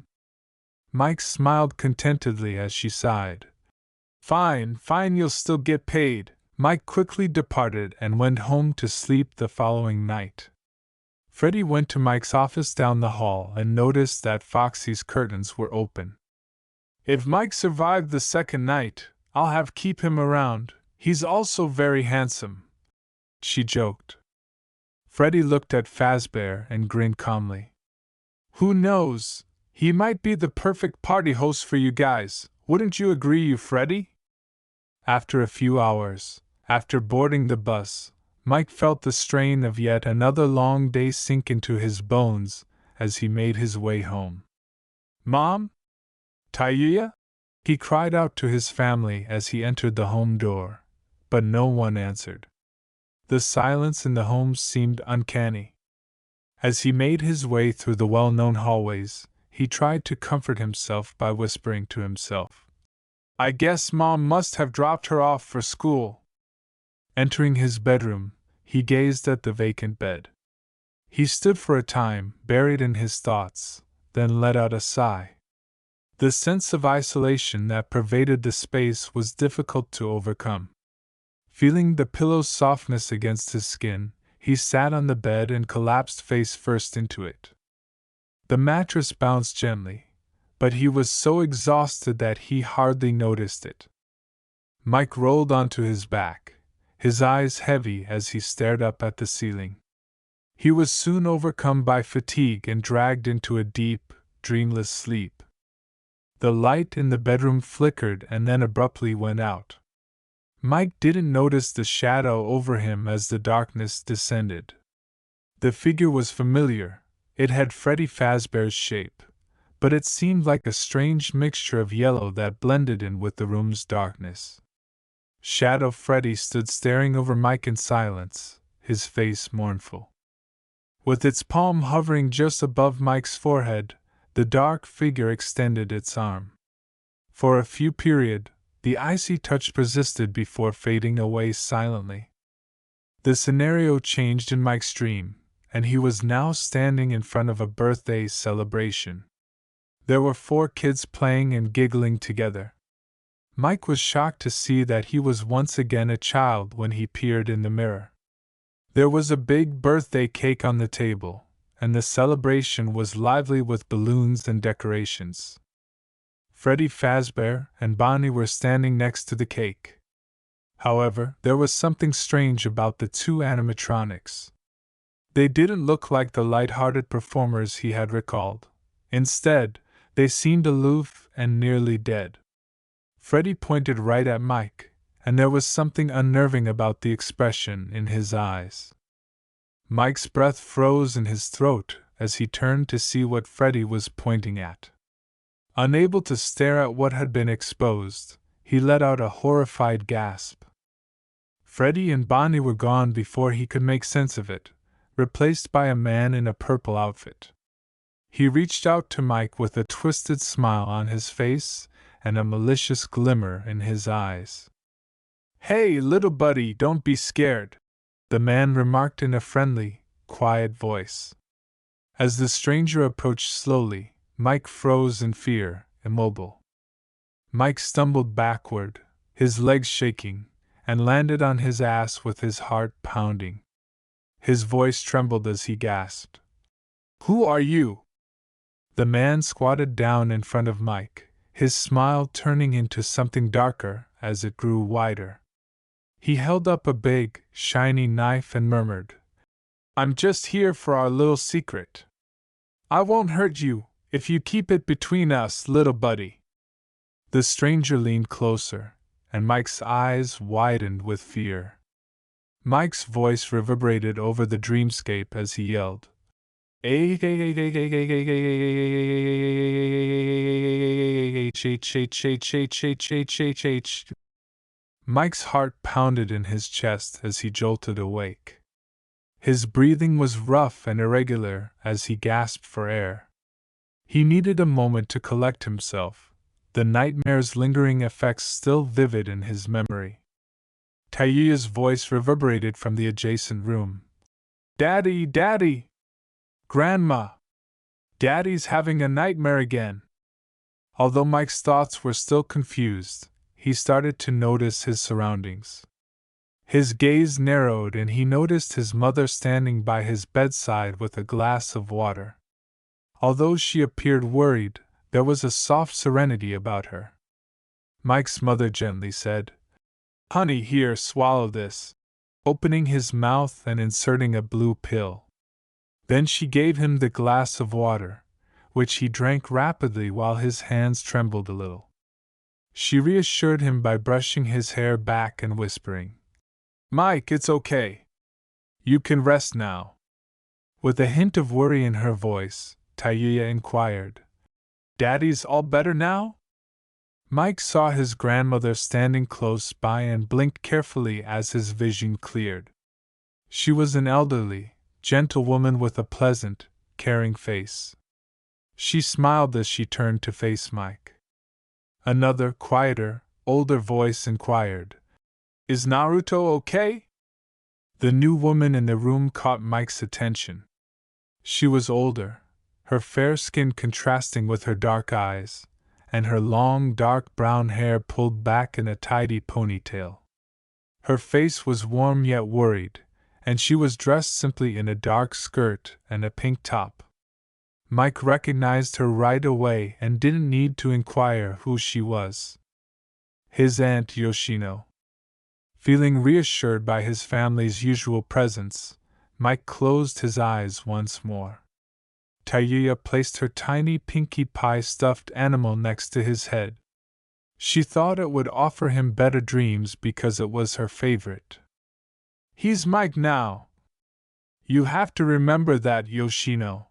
Mike smiled contentedly as she sighed. Fine, you'll still get paid. Mike quickly departed and went home to sleep the following night. Freddie went to Mike's office down the hall and noticed that Foxy's curtains were open. If Mike survived the second night, I'll keep him around. He's also very handsome, she joked. Freddie looked at Fazbear and grinned calmly. Who knows? He might be the perfect party host for you guys. Wouldn't you agree, Freddie? After a few hours, after boarding the bus, Mike felt the strain of yet another long day sink into his bones as he made his way home. Mom? Tayuya? He cried out to his family as he entered the home door, but no one answered. The silence in the home seemed uncanny. As he made his way through the well-known hallways, he tried to comfort himself by whispering to himself, I guess Mom must have dropped her off for school. Entering his bedroom, he gazed at the vacant bed. He stood for a time, buried in his thoughts, then let out a sigh. The sense of isolation that pervaded the space was difficult to overcome. Feeling the pillow's softness against his skin, he sat on the bed and collapsed face first into it. The mattress bounced gently, but he was so exhausted that he hardly noticed it. Mike rolled onto his back, his eyes heavy as he stared up at the ceiling. He was soon overcome by fatigue and dragged into a deep, dreamless sleep. The light in the bedroom flickered and then abruptly went out. Mike didn't notice the shadow over him as the darkness descended. The figure was familiar. It had Freddy Fazbear's shape, but it seemed like a strange mixture of yellow that blended in with the room's darkness. Shadow Freddy stood staring over Mike in silence, his face mournful. With its palm hovering just above Mike's forehead, the dark figure extended its arm. For a few period, the icy touch persisted before fading away silently. The scenario changed in Mike's dream, and he was now standing in front of a birthday celebration. There were 4 kids playing and giggling together. Mike was shocked to see that he was once again a child when he peered in the mirror. There was a big birthday cake on the table, and the celebration was lively with balloons and decorations. Freddy Fazbear and Bonnie were standing next to the cake. However, there was something strange about the 2 animatronics. They didn't look like the light-hearted performers he had recalled. Instead, they seemed aloof and nearly dead. Freddy pointed right at Mike, and there was something unnerving about the expression in his eyes. Mike's breath froze in his throat as he turned to see what Freddy was pointing at. Unable to stare at what had been exposed, he let out a horrified gasp. Freddy and Bonnie were gone before he could make sense of it, replaced by a man in a purple outfit. He reached out to Mike with a twisted smile on his face and a malicious glimmer in his eyes. "Hey, little buddy, don't be scared," the man remarked in a friendly, quiet voice. As the stranger approached slowly, Mike froze in fear, immobile. Mike stumbled backward, his legs shaking, and landed on his ass with his heart pounding. His voice trembled as he gasped, "Who are you?" The man squatted down in front of Mike, his smile turning into something darker as it grew wider. He held up a big, shiny knife and murmured, "I'm just here for our little secret. I won't hurt you, if you keep it between us, little buddy." The stranger leaned closer, and Mike's eyes widened with fear. Mike's voice reverberated over the dreamscape as he yelled, Mike's heart pounded in his chest as he jolted awake. His breathing was rough and irregular as he gasped for air. He needed a moment to collect himself, the nightmare's lingering effects still vivid in his memory. Tayuya's voice reverberated from the adjacent room. "Daddy, Daddy! Grandma! Daddy's having a nightmare again!" Although Mike's thoughts were still confused, he started to notice his surroundings. His gaze narrowed and he noticed his mother standing by his bedside with a glass of water. Although she appeared worried, there was a soft serenity about her. Mike's mother gently said, "Honey, here, swallow this," opening his mouth and inserting a blue pill. Then she gave him the glass of water, which he drank rapidly while his hands trembled a little. She reassured him by brushing his hair back and whispering, "Mike, it's okay. You can rest now." With a hint of worry in her voice, Tayuya inquired, "Daddy's all better now?" Mike saw his grandmother standing close by and blinked carefully as his vision cleared. She was an elderly, gentle woman with a pleasant, caring face. She smiled as she turned to face Mike. Another, quieter, older voice inquired, "Is Naruto okay?" The new woman in the room caught Mike's attention. She was older, her fair skin contrasting with her dark eyes, and her long dark brown hair pulled back in a tidy ponytail. Her face was warm yet worried, and she was dressed simply in a dark skirt and a pink top. Mike recognized her right away and didn't need to inquire who she was. His Aunt Yoshino. Feeling reassured by his family's usual presence, Mike closed his eyes once more. Tayuya placed her tiny Pinkie Pie stuffed animal next to his head. She thought it would offer him better dreams because it was her favorite. "He's Mike now. You have to remember that, Yoshino,"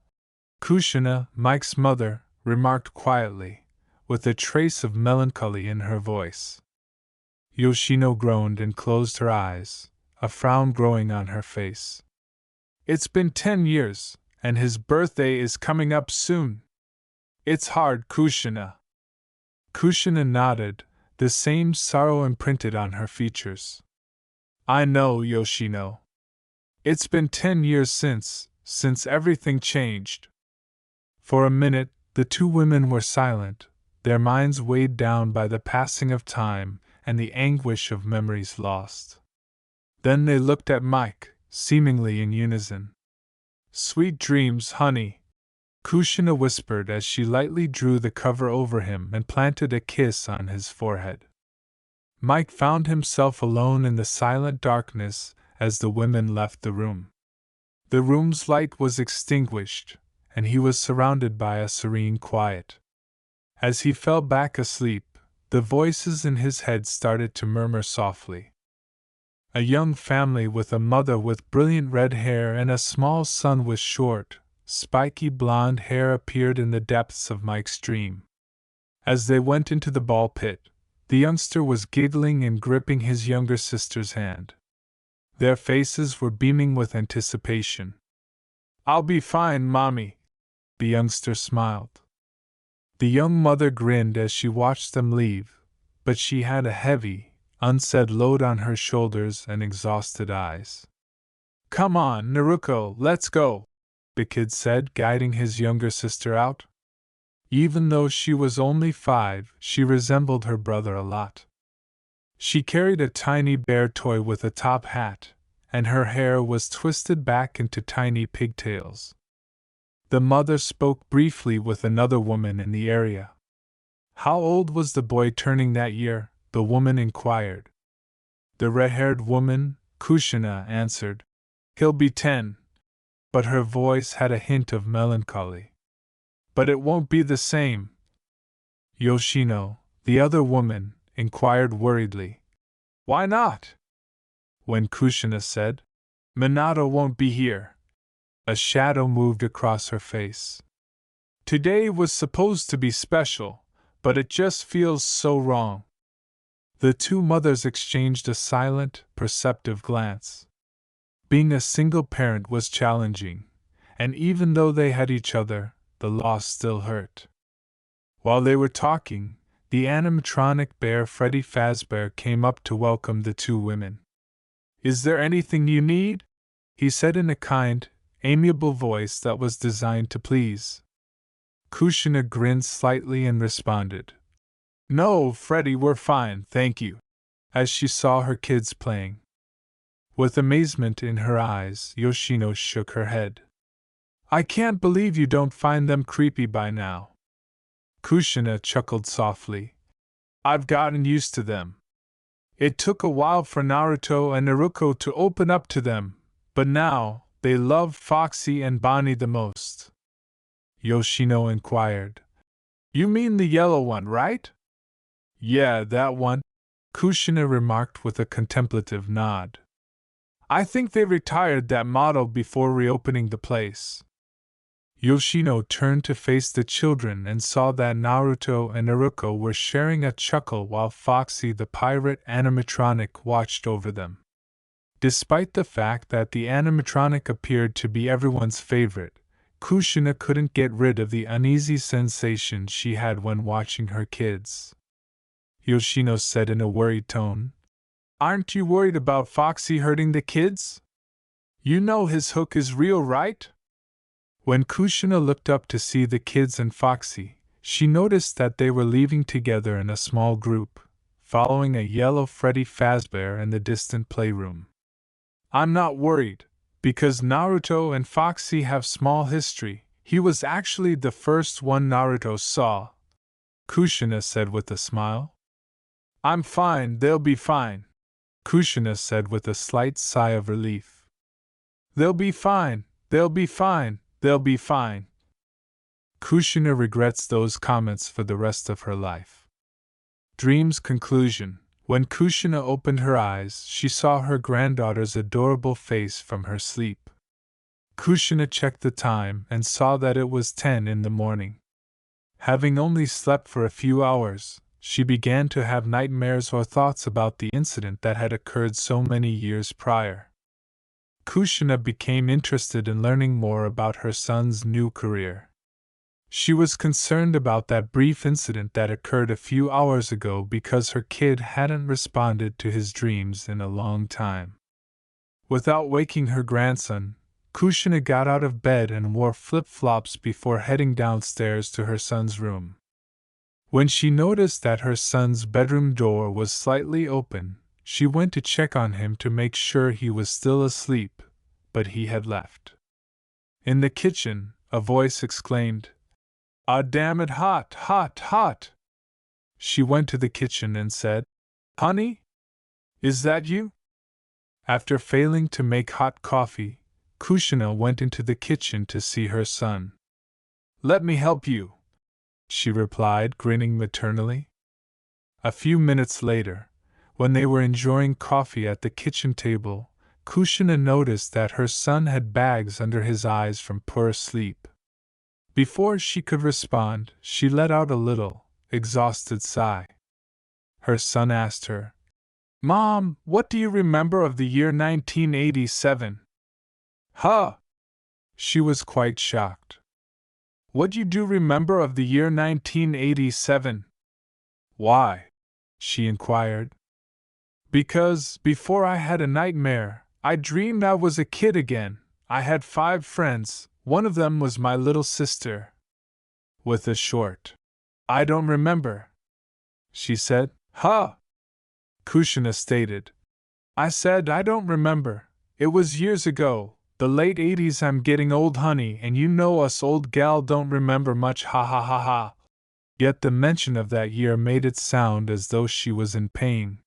Kushina, Mike's mother, remarked quietly, with a trace of melancholy in her voice. Yoshino groaned and closed her eyes, a frown growing on her face. "It's been 10 years, and his birthday is coming up soon. It's hard, Kushina." Kushina nodded, the same sorrow imprinted on her features. "I know, Yoshino. It's been 10 years since everything changed." For a minute, the two women were silent, their minds weighed down by the passing of time and the anguish of memories lost. Then they looked at Mike, seemingly in unison. "Sweet dreams, honey," Kushina whispered as she lightly drew the cover over him and planted a kiss on his forehead. Mike found himself alone in the silent darkness as the women left the room. The room's light was extinguished, and he was surrounded by a serene quiet. As he fell back asleep, the voices in his head started to murmur softly. A young family with a mother with brilliant red hair and a small son with short, spiky blonde hair appeared in the depths of Mike's dream. As they went into the ball pit, the youngster was giggling and gripping his younger sister's hand. Their faces were beaming with anticipation. "I'll be fine, Mommy," the youngster smiled. The young mother grinned as she watched them leave, but she had a heavy, unsaid load on her shoulders and exhausted eyes. "Come on, Naruto, let's go," the kid said, guiding his younger sister out. Even though she was only 5, she resembled her brother a lot. She carried a tiny bear toy with a top hat, and her hair was twisted back into tiny pigtails. The mother spoke briefly with another woman in the area. How old was the boy turning that year? The woman inquired. The red-haired woman, Kushina, answered. He'll be 10. But her voice had a hint of melancholy. But it won't be the same. Yoshino, the other woman, inquired worriedly. Why not? When Kushina said, Minato won't be here. A shadow moved across her face. Today was supposed to be special, but it just feels so wrong. The two mothers exchanged a silent, perceptive glance. Being a single parent was challenging, and even though they had each other, the loss still hurt. While they were talking, the animatronic bear Freddie Fazbear came up to welcome the two women. Is there anything you need? He said in a kind, amiable voice that was designed to please. Kushina grinned slightly and responded, No, Freddie, we're fine, thank you, as she saw her kids playing. With amazement in her eyes, Yoshino shook her head. I can't believe you don't find them creepy by now. Kushina chuckled softly. I've gotten used to them. It took a while for Naruto and Naruto to open up to them, but now, they love Foxy and Bonnie the most. Yoshino inquired. You mean the yellow one, right? Yeah, that one, Kushina remarked with a contemplative nod. I think they retired that model before reopening the place. Yoshino turned to face the children and saw that Naruto and Naruto were sharing a chuckle while Foxy the pirate animatronic watched over them. Despite the fact that the animatronic appeared to be everyone's favorite, Kushina couldn't get rid of the uneasy sensation she had when watching her kids. Yoshino said in a worried tone, Aren't you worried about Foxy hurting the kids? You know his hook is real, right? When Kushina looked up to see the kids and Foxy, she noticed that they were leaving together in a small group, following a yellow Freddie Fazbear in the distant playroom. I'm not worried, because Naruto and Foxy have small history. He was actually the first one Naruto saw, Kushina said with a smile. I'm fine, they'll be fine, Kushina said with a slight sigh of relief. They'll be fine, they'll be fine, they'll be fine. Kushina regrets those comments for the rest of her life. Dream's conclusion. When Kushina opened her eyes, she saw her granddaughter's adorable face from her sleep. Kushina checked the time and saw that it was 10 in the morning. Having only slept for a few hours, she began to have nightmares or thoughts about the incident that had occurred so many years prior. Kushina became interested in learning more about her son's new career. She was concerned about that brief incident that occurred a few hours ago because her kid hadn't responded to his dreams in a long time. Without waking her grandson, Kushina got out of bed and wore flip-flops before heading downstairs to her son's room. When she noticed that her son's bedroom door was slightly open, she went to check on him to make sure he was still asleep, but he had left. In the kitchen, a voice exclaimed, Ah, damn it, hot, hot, hot! She went to the kitchen and said, Honey? Is that you? After failing to make hot coffee, Kushina went into the kitchen to see her son. Let me help you, she replied, grinning maternally. A few minutes later, when they were enjoying coffee at the kitchen table, Kushina noticed that her son had bags under his eyes from poor sleep. Before she could respond, she let out a little, exhausted sigh. Her son asked her, Mom, what do you remember of the year 1987? Huh? She was quite shocked. What do you remember of the year 1987? Why? She inquired. Because, before I had a nightmare, I dreamed I was a kid again. I had 5 friends. One of them was my little sister. With a short, I don't remember, she said. Huh? Kushina stated. I said I don't remember. It was years ago, the late 80s. I'm getting old, honey, and you know us old gal don't remember much, ha ha ha ha. Yet the mention of that year made it sound as though she was in pain.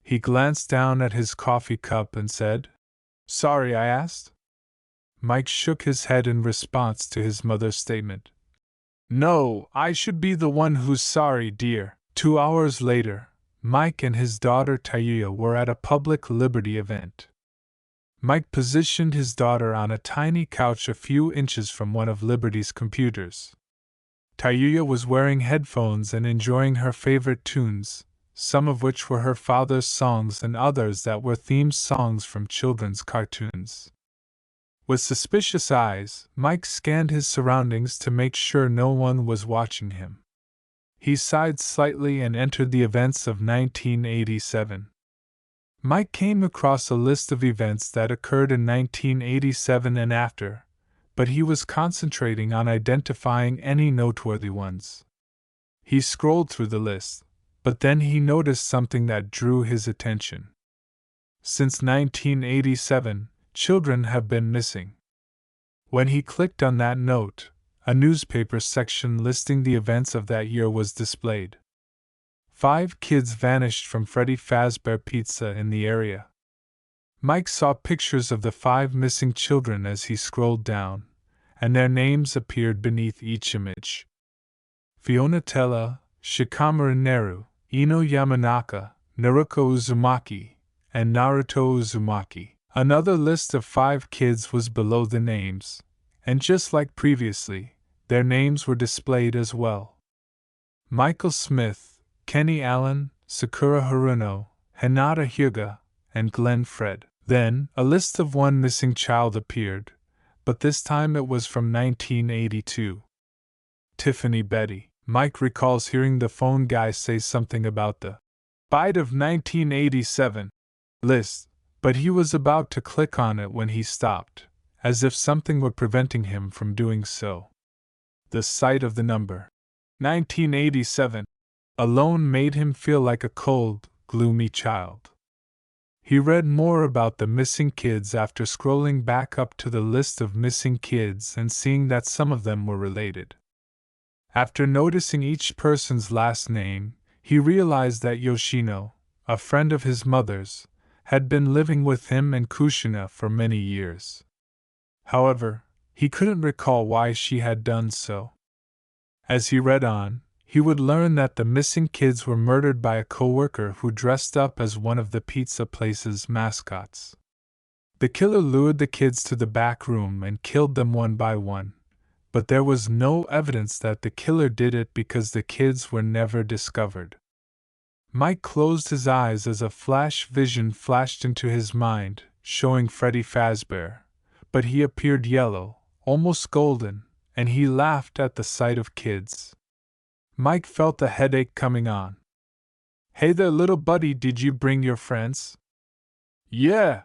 He glanced down at his coffee cup and said, "Sorry I asked?" Mike shook his head in response to his mother's statement. "No, I should be the one who's sorry, dear." 2 hours later, Mike and his daughter Tayuya were at a public Liberty event. Mike positioned his daughter on a tiny couch a few inches from one of Liberty's computers. Tayuya was wearing headphones and enjoying her favorite tunes, some of which were her father's songs and others that were theme songs from children's cartoons. With suspicious eyes, Mike scanned his surroundings to make sure no one was watching him. He sighed slightly and entered the events of 1987. Mike came across a list of events that occurred in 1987 and after, but he was concentrating on identifying any noteworthy ones. He scrolled through the list, but then he noticed something that drew his attention. Since 1987, children have been missing. When he clicked on that note, a newspaper section listing the events of that year was displayed. 5 kids vanished from Freddy Fazbear Pizza in the area. Mike saw pictures of the 5 missing children as he scrolled down, and their names appeared beneath each image. Fiona Tella, Shikamaru Neru, Ino Yamanaka, Naruto Uzumaki, and Naruto Uzumaki. Another list of 5 kids was below the names, and just like previously, their names were displayed as well. Michael Smith, Kenny Allen, Sakura Haruno, Hinata Hyuga, and Glenn Fred. Then, a list of 1 missing child appeared, but this time it was from 1982. Tiffany Betty. Mike recalls hearing the phone guy say something about the Bite of 1987 list, but he was about to click on it when he stopped, as if something were preventing him from doing so. The sight of the number 1987 alone made him feel like a cold, gloomy child. He read more about the missing kids after scrolling back up to the list of missing kids and seeing that some of them were related. After noticing each person's last name, he realized that Yoshino, a friend of his mother's, had been living with him and Kushina for many years. However, he couldn't recall why she had done so. As he read on, he would learn that the missing kids were murdered by a coworker who dressed up as one of the pizza place's mascots. The killer lured the kids to the back room and killed them one by one, but there was no evidence that the killer did it because the kids were never discovered. Mike closed his eyes as a flash vision flashed into his mind, showing Freddy Fazbear, but he appeared yellow, almost golden, and he laughed at the sight of kids. Mike felt a headache coming on. "Hey there, little buddy, did you bring your friends?" "Yeah."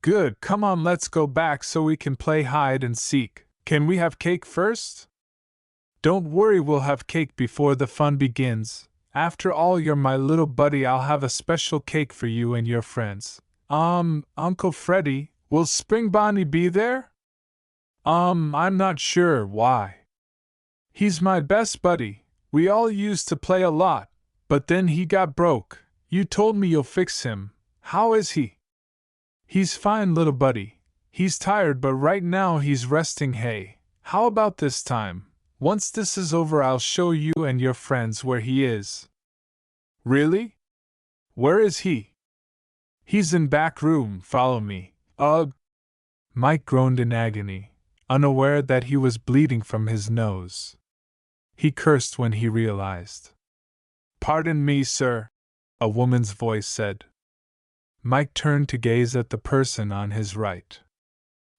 "Good, come on, let's go back so we can play hide and seek. Can we have cake first?" "Don't worry, we'll have cake before the fun begins. After all, you're my little buddy, I'll have a special cake for you and your friends." Uncle Freddy, will Spring Bonnie be there?" I'm not sure. Why?" "He's my best buddy. We all used to play a lot, but then he got broke. You told me you'll fix him. How is he?" "He's fine, little buddy. He's tired, but right now he's resting. Hey, how about this time? Once this is over, I'll show you and your friends where he is." "Really? Where is he?" "He's in back room, follow me." "Ugh!" Mike groaned in agony, unaware that he was bleeding from his nose. He cursed when he realized. "Pardon me, sir," a woman's voice said. Mike turned to gaze at the person on his right.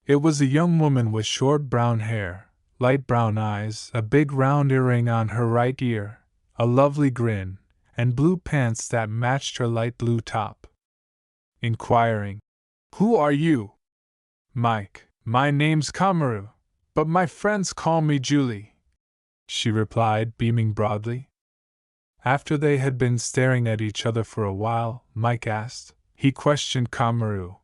It was a young woman with short brown hair, light brown eyes, a big round earring on her right ear, a lovely grin, and blue pants that matched her light blue top. Inquiring, "Who are you?" "Mike, my name's Kamaru, but my friends call me Julie," she replied, beaming broadly. After they had been staring at each other for a while, Mike asked. He questioned Kamaru.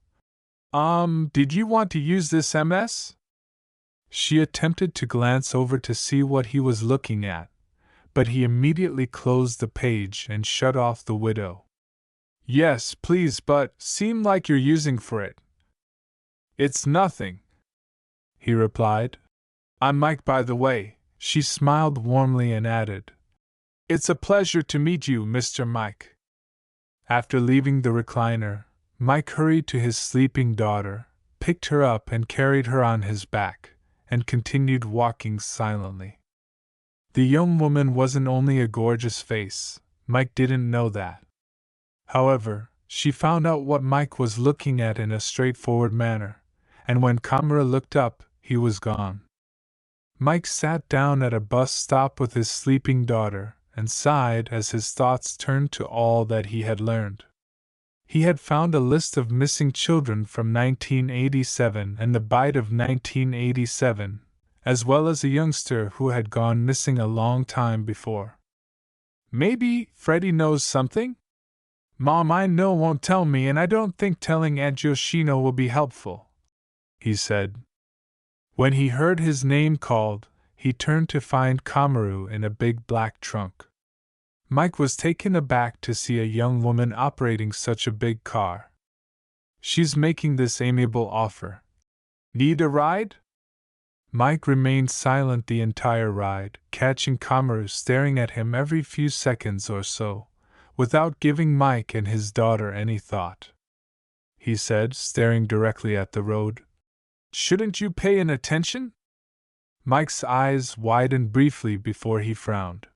Did you want to use this MS?" She attempted to glance over to see what he was looking at, but he immediately closed the page and shut off the widow. Yes, please, but seem like you're using for it. It's nothing, he replied. I'm Mike, by the way. She smiled warmly and added, It's a pleasure to meet you, Mr. Mike. After leaving the recliner, Mike hurried to his sleeping daughter, picked her up and carried her on his back, and continued walking silently. The young woman wasn't only a gorgeous face, Mike didn't know that. However, she found out what Mike was looking at in a straightforward manner, and when Kamura looked up, he was gone. Mike sat down at a bus stop with his sleeping daughter and sighed as his thoughts turned to all that he had learned. He had found a list of missing children from 1987 and the bite of 1987, as well as a youngster who had gone missing a long time before. Maybe Freddie knows something? Mom, I know won't tell me, and I don't think telling Aunt Yoshino will be helpful, he said. When he heard his name called, he turned to find Kamaru in a big black trunk. Mike was taken aback to see a young woman operating such a big car. She's making this amiable offer. Need a ride? Mike remained silent the entire ride, catching Kamaru staring at him every few seconds or so, without giving Mike and his daughter any thought. He said, staring directly at the road, Shouldn't you pay an attention? Mike's eyes widened briefly before he frowned.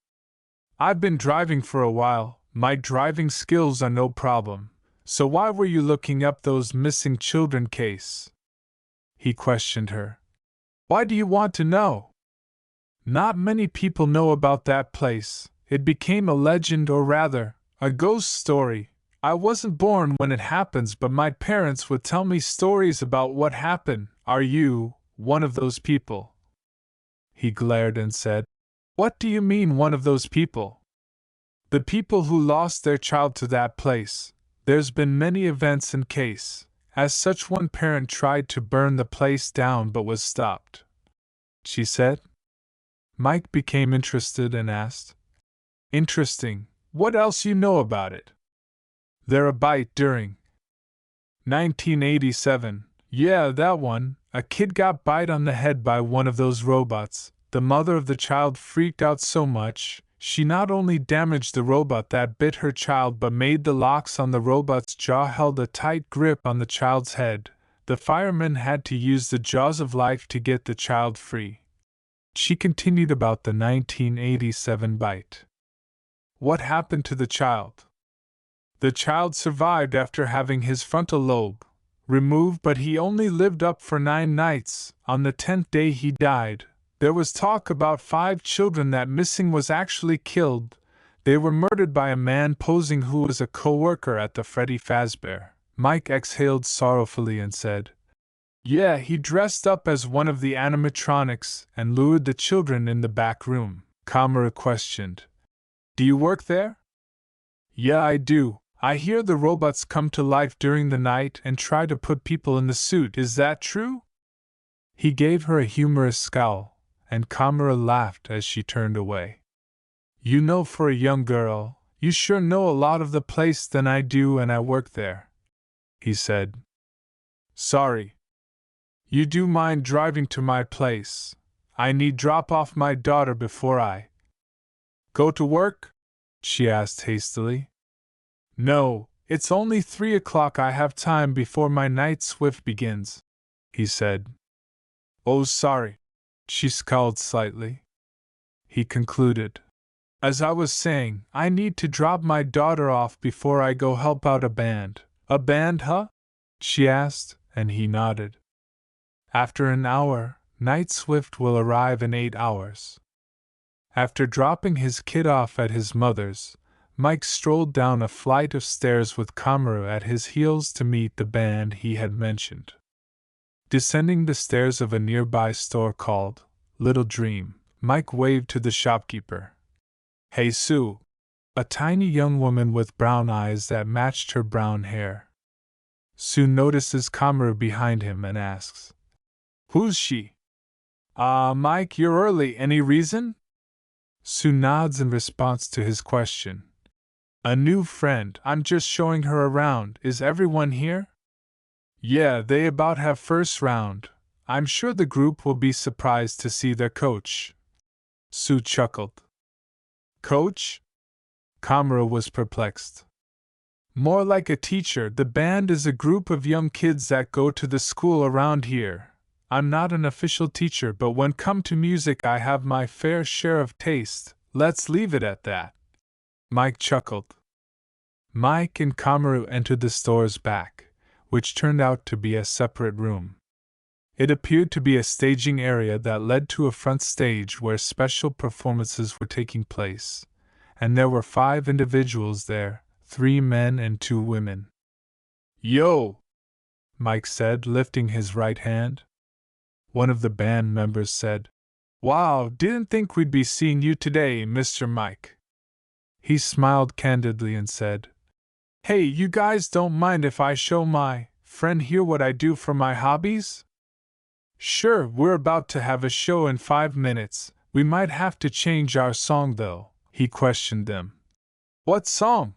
I've been driving for a while, my driving skills are no problem, so why were you looking up those missing children case? He questioned her. Why do you want to know? Not many people know about that place. It became a legend, or rather, a ghost story. I wasn't born when it happens, but my parents would tell me stories about what happened. Are you one of those people? He glared and said, What do you mean, one of those people? The people who lost their child to that place. There's been many events in case. As such, one parent tried to burn the place down but was stopped, she said. Mike became interested and asked, Interesting, what else you know about it? There a bite during 1987, yeah, that one, a kid got bite on the head by one of those robots. The mother of the child freaked out so much, she not only damaged the robot that bit her child but made the locks on the robot's jaw held a tight grip on the child's head. The firemen had to use the jaws of life to get the child free. She continued about the 1987 bite. What happened to the child? The child survived after having his frontal lobe removed, but he only lived up for 9 nights. On the 10th day he died. There was talk about 5 children that missing was actually killed. They were murdered by a man posing who was a co-worker at the Freddy Fazbear. Mike exhaled sorrowfully and said, Yeah, he dressed up as one of the animatronics and lured the children in the back room. Kamura questioned, Do you work there? Yeah, I do. I hear the robots come to life during the night and try to put people in the suit. Is that true? He gave her a humorous scowl, and Kamura laughed as she turned away. You know, for a young girl, you sure know a lot of the place than I do, and I work there, he said. Sorry. You do mind driving to my place? I need drop off my daughter before I go to work? She asked hastily. No, it's only 3 o'clock. I have time before my night shift begins, he said. Oh, sorry. She scowled slightly. He concluded. As I was saying, I need to drop my daughter off before I go help out a band. A band, huh? She asked, and he nodded. After an hour, Night Swift will arrive in 8 hours. After dropping his kid off at his mother's, Mike strolled down a flight of stairs with Kamura at his heels to meet the band he had mentioned. Descending the stairs of a nearby store called Little Dream, Mike waved to the shopkeeper. Hey Sue, a tiny young woman with brown eyes that matched her brown hair. Sue notices Kamura behind him and asks, Who's she? Mike, you're early. Any reason? Sue nods in response to his question. A new friend, I'm just showing her around. Is everyone here? Yeah, they about have first round. I'm sure the group will be surprised to see their coach. Sue chuckled. Coach? Kamara was perplexed. More like a teacher. The band is a group of young kids that go to the school around here. I'm not an official teacher, but when come to music I have my fair share of taste. Let's leave it at that. Mike chuckled. Mike and Kamaru entered the store's back, which turned out to be a separate room. It appeared to be a staging area that led to a front stage where special performances were taking place, and there were 5 individuals there, 3 men and 2 women. Yo! Mike said, lifting his right hand. One of the band members said, Wow, didn't think we'd be seeing you today, Mr. Mike. He smiled candidly and said, Hey, you guys don't mind if I show my friend here what I do for my hobbies? Sure, we're about to have a show in 5 minutes. We might have to change our song though, he questioned them. What song?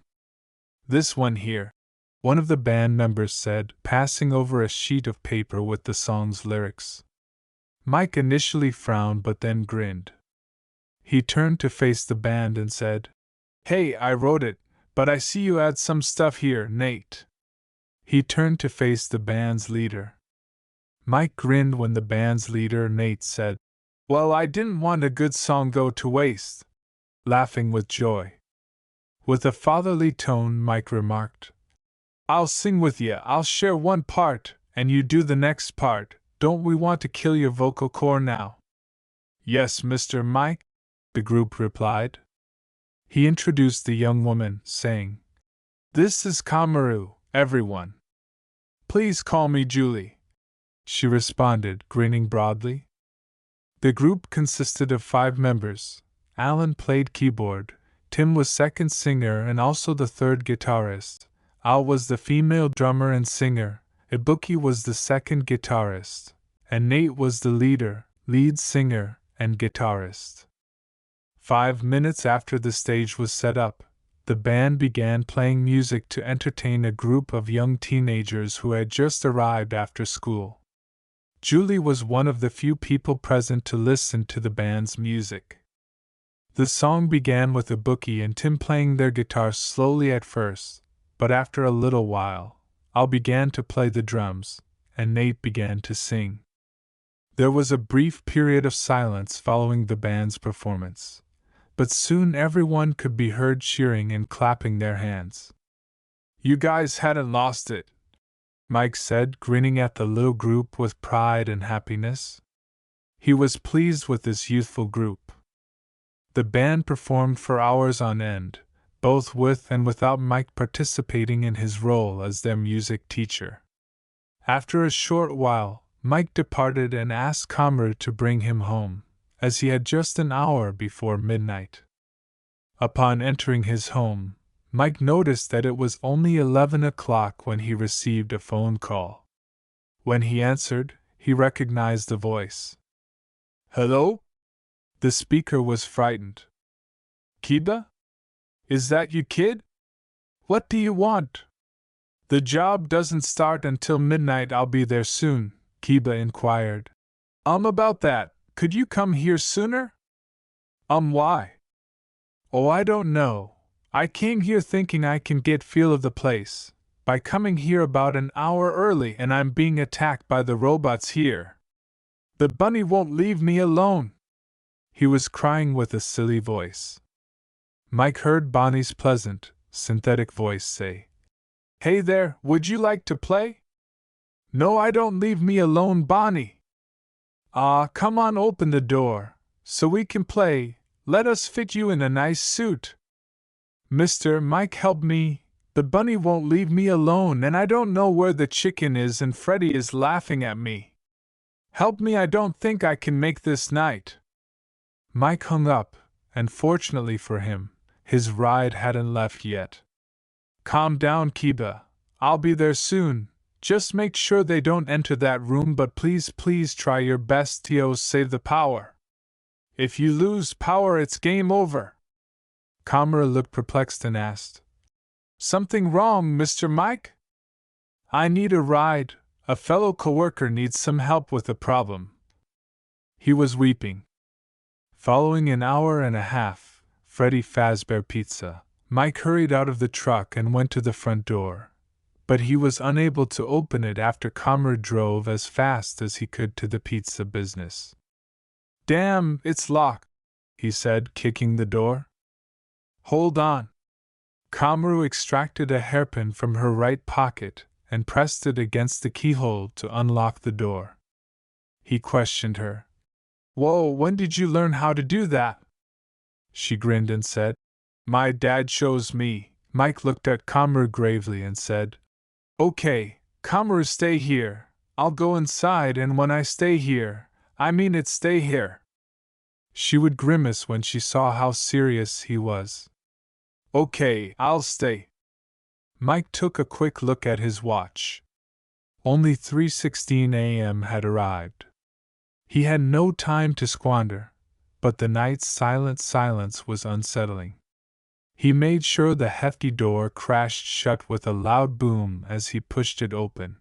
This one here, one of the band members said, passing over a sheet of paper with the song's lyrics. Mike initially frowned but then grinned. He turned to face the band and said, Hey, I wrote it, but I see you had some stuff here, Nate. He turned to face the band's leader. Mike grinned when the band's leader, Nate, said, Well, I didn't want a good song go to waste. Laughing with joy. With a fatherly tone, Mike remarked, I'll sing with you. I'll share one part, and you do the next part. Don't we want to kill your vocal cord now? Yes, Mr. Mike, the group replied. He introduced the young woman, saying, This is Kamaru, everyone. Please call me Julie. She responded, grinning broadly. The group consisted of 5 members. Alan played keyboard, Tim was second singer and also the third guitarist, Al was the female drummer and singer, Ibuki was the second guitarist, and Nate was the lead singer, and guitarist. 5 minutes after the stage was set up, the band began playing music to entertain a group of young teenagers who had just arrived after school. Julie was one of the few people present to listen to the band's music. The song began with Ibuki and Tim playing their guitars slowly at first, but after a little while, Al began to play the drums, and Nate began to sing. There was a brief period of silence following the band's performance, but soon everyone could be heard cheering and clapping their hands. You guys hadn't lost it, Mike said, grinning at the little group with pride and happiness. He was pleased with this youthful group. The band performed for hours on end, both with and without Mike participating in his role as their music teacher. After a short while, Mike departed and asked Kamaru to bring him home, as he had just an hour before midnight. Upon entering his home, Mike noticed that it was only 11 o'clock when he received a phone call. When he answered, he recognized the voice. Hello? The speaker was frightened. Kiba? Is that you, kid? What do you want? The job doesn't start until midnight. I'll be there soon, Kiba inquired. About that, could you come here sooner? Why? Oh, I don't know. I came here thinking I can get feel of the place, by coming here about an hour early and I'm being attacked by the robots here. The bunny won't leave me alone. He was crying with a silly voice. Mike heard Bonnie's pleasant, synthetic voice say, Hey there, would you like to play? No, I don't, leave me alone, Bonnie. Come on, open the door, so we can play. Let us fit you in a nice suit. Mr. Mike, help me. The bunny won't leave me alone and I don't know where the chicken is and Freddie is laughing at me. Help me, I don't think I can make this night. Mike hung up, and fortunately for him, his ride hadn't left yet. Calm down, Kiba. I'll be there soon. Just make sure they don't enter that room, but please try your best to save the power. If you lose power, it's game over. Kamura looked perplexed and asked, Something wrong, Mr. Mike? I need a ride. A fellow coworker needs some help with a problem. He was weeping. Following an hour and a half, Freddy Fazbear Pizza, Mike hurried out of the truck and went to the front door. But he was unable to open it after Kamura drove as fast as he could to the pizza business. Damn, it's locked, he said, kicking the door. Hold on. Kamura extracted a hairpin from her right pocket and pressed it against the keyhole to unlock the door. He questioned her. Whoa, when did you learn how to do that? She grinned and said, My dad shows me. Mike looked at Kamura gravely and said, Okay, Kamura, stay here. I'll go inside, and when I stay here, I mean it, stay here. She would grimace when she saw how serious he was. Okay, I'll stay. Mike took a quick look at his watch. Only 3:16 a.m. had arrived. He had no time to squander, but the night's silence was unsettling. He made sure the hefty door crashed shut with a loud boom as he pushed it open.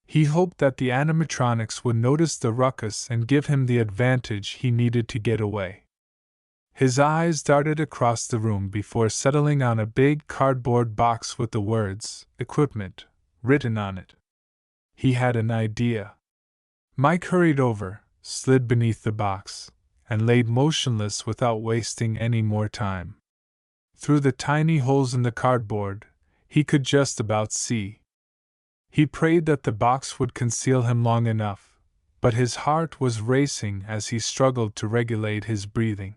He hoped that the animatronics would notice the ruckus and give him the advantage he needed to get away. His eyes darted across the room before settling on a big cardboard box with the words, Equipment, written on it. He had an idea. Mike hurried over, slid beneath the box, and laid motionless without wasting any more time. Through the tiny holes in the cardboard, he could just about see. He prayed that the box would conceal him long enough, but his heart was racing as he struggled to regulate his breathing.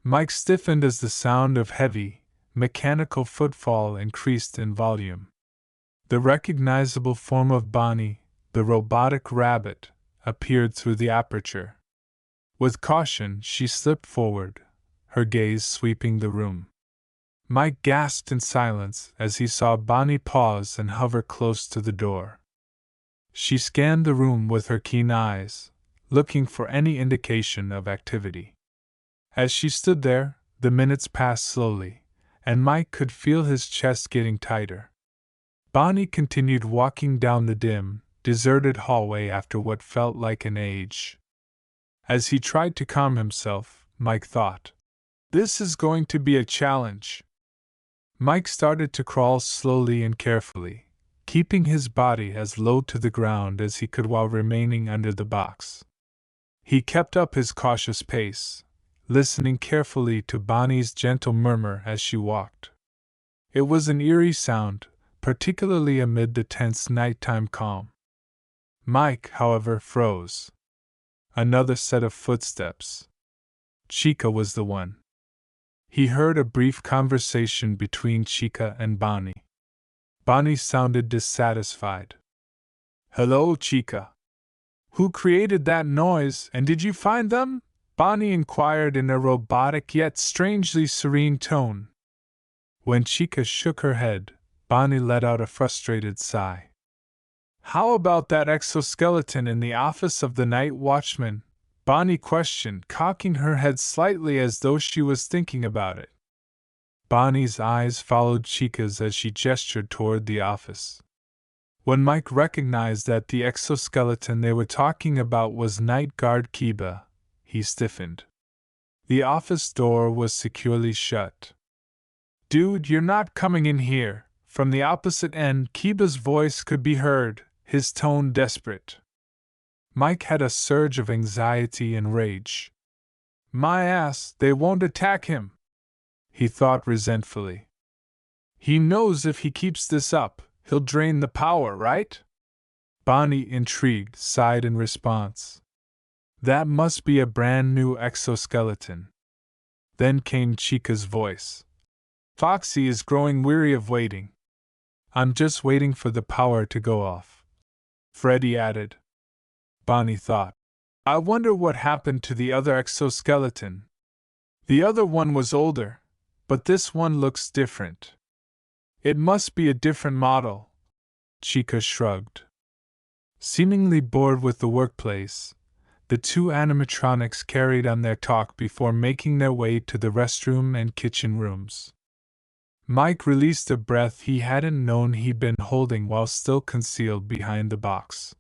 Mike stiffened as the sound of heavy, mechanical footfall increased in volume. The recognizable form of Bonnie, the robotic rabbit, appeared through the aperture. With caution, she slipped forward, her gaze sweeping the room. Mike gasped in silence as he saw Bonnie pause and hover close to the door. She scanned the room with her keen eyes, looking for any indication of activity. As she stood there, the minutes passed slowly, and Mike could feel his chest getting tighter. Bonnie continued walking down the dim, deserted hallway after what felt like an age. As he tried to calm himself, Mike thought, This is going to be a challenge. Mike started to crawl slowly and carefully, keeping his body as low to the ground as he could while remaining under the box. He kept up his cautious pace, listening carefully to Bonnie's gentle murmur as she walked. It was an eerie sound, particularly amid the tense nighttime calm. Mike, however, froze. Another set of footsteps. Chica was the one. He heard a brief conversation between Chica and Bonnie. Bonnie sounded dissatisfied. Hello, Chica. Who created that noise, and did you find them? Bonnie inquired in a robotic yet strangely serene tone. When Chica shook her head, Bonnie let out a frustrated sigh. How about that exoskeleton in the office of the night watchman? Bonnie questioned, cocking her head slightly as though she was thinking about it. Bonnie's eyes followed Chica's as she gestured toward the office. When Mike recognized that the exoskeleton they were talking about was Night Guard Kiba, he stiffened. The office door was securely shut. Dude, you're not coming in here. From the opposite end, Kiba's voice could be heard, his tone desperate. Mike had a surge of anxiety and rage. My ass, they won't attack him, he thought resentfully. He knows if he keeps this up, he'll drain the power, right? Bonnie, intrigued, sighed in response. That must be a brand new exoskeleton. Then came Chica's voice. Foxy is growing weary of waiting. I'm just waiting for the power to go off. Freddie added. Bonnie thought. I wonder what happened to the other exoskeleton. The other one was older, but this one looks different. It must be a different model. Chica shrugged. Seemingly bored with the workplace, The two animatronics carried on their talk before making their way to the restroom and kitchen rooms. Mike released a breath he hadn't known he'd been holding while still concealed behind the box.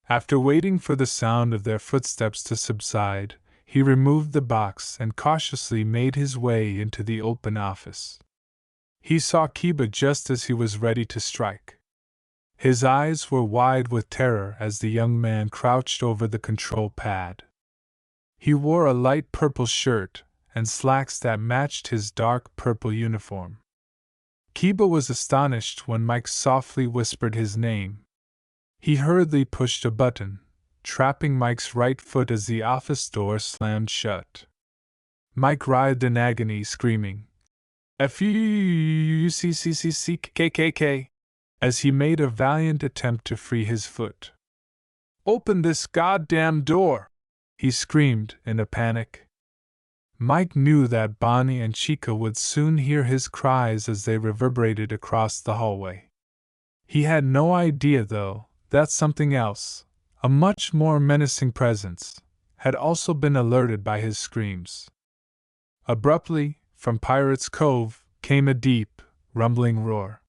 After waiting for the sound of their footsteps to subside, he removed the box and cautiously made his way into the open office. He saw Kiba just as he was ready to strike. His eyes were wide with terror as the young man crouched over the control pad. He wore a light purple shirt and slacks that matched his dark purple uniform. Kiba was astonished when Mike softly whispered his name. He hurriedly pushed a button, trapping Mike's right foot as the office door slammed shut. Mike writhed in agony, screaming, "F-U-C-C-C-C-K-K-K," as he made a valiant attempt to free his foot. "Open this goddamn door!" he screamed in a panic. Mike knew that Bonnie and Chica would soon hear his cries as they reverberated across the hallway. He had no idea, though, that something else, a much more menacing presence, had also been alerted by his screams. Abruptly, from Pirate's Cove, came a deep, rumbling roar.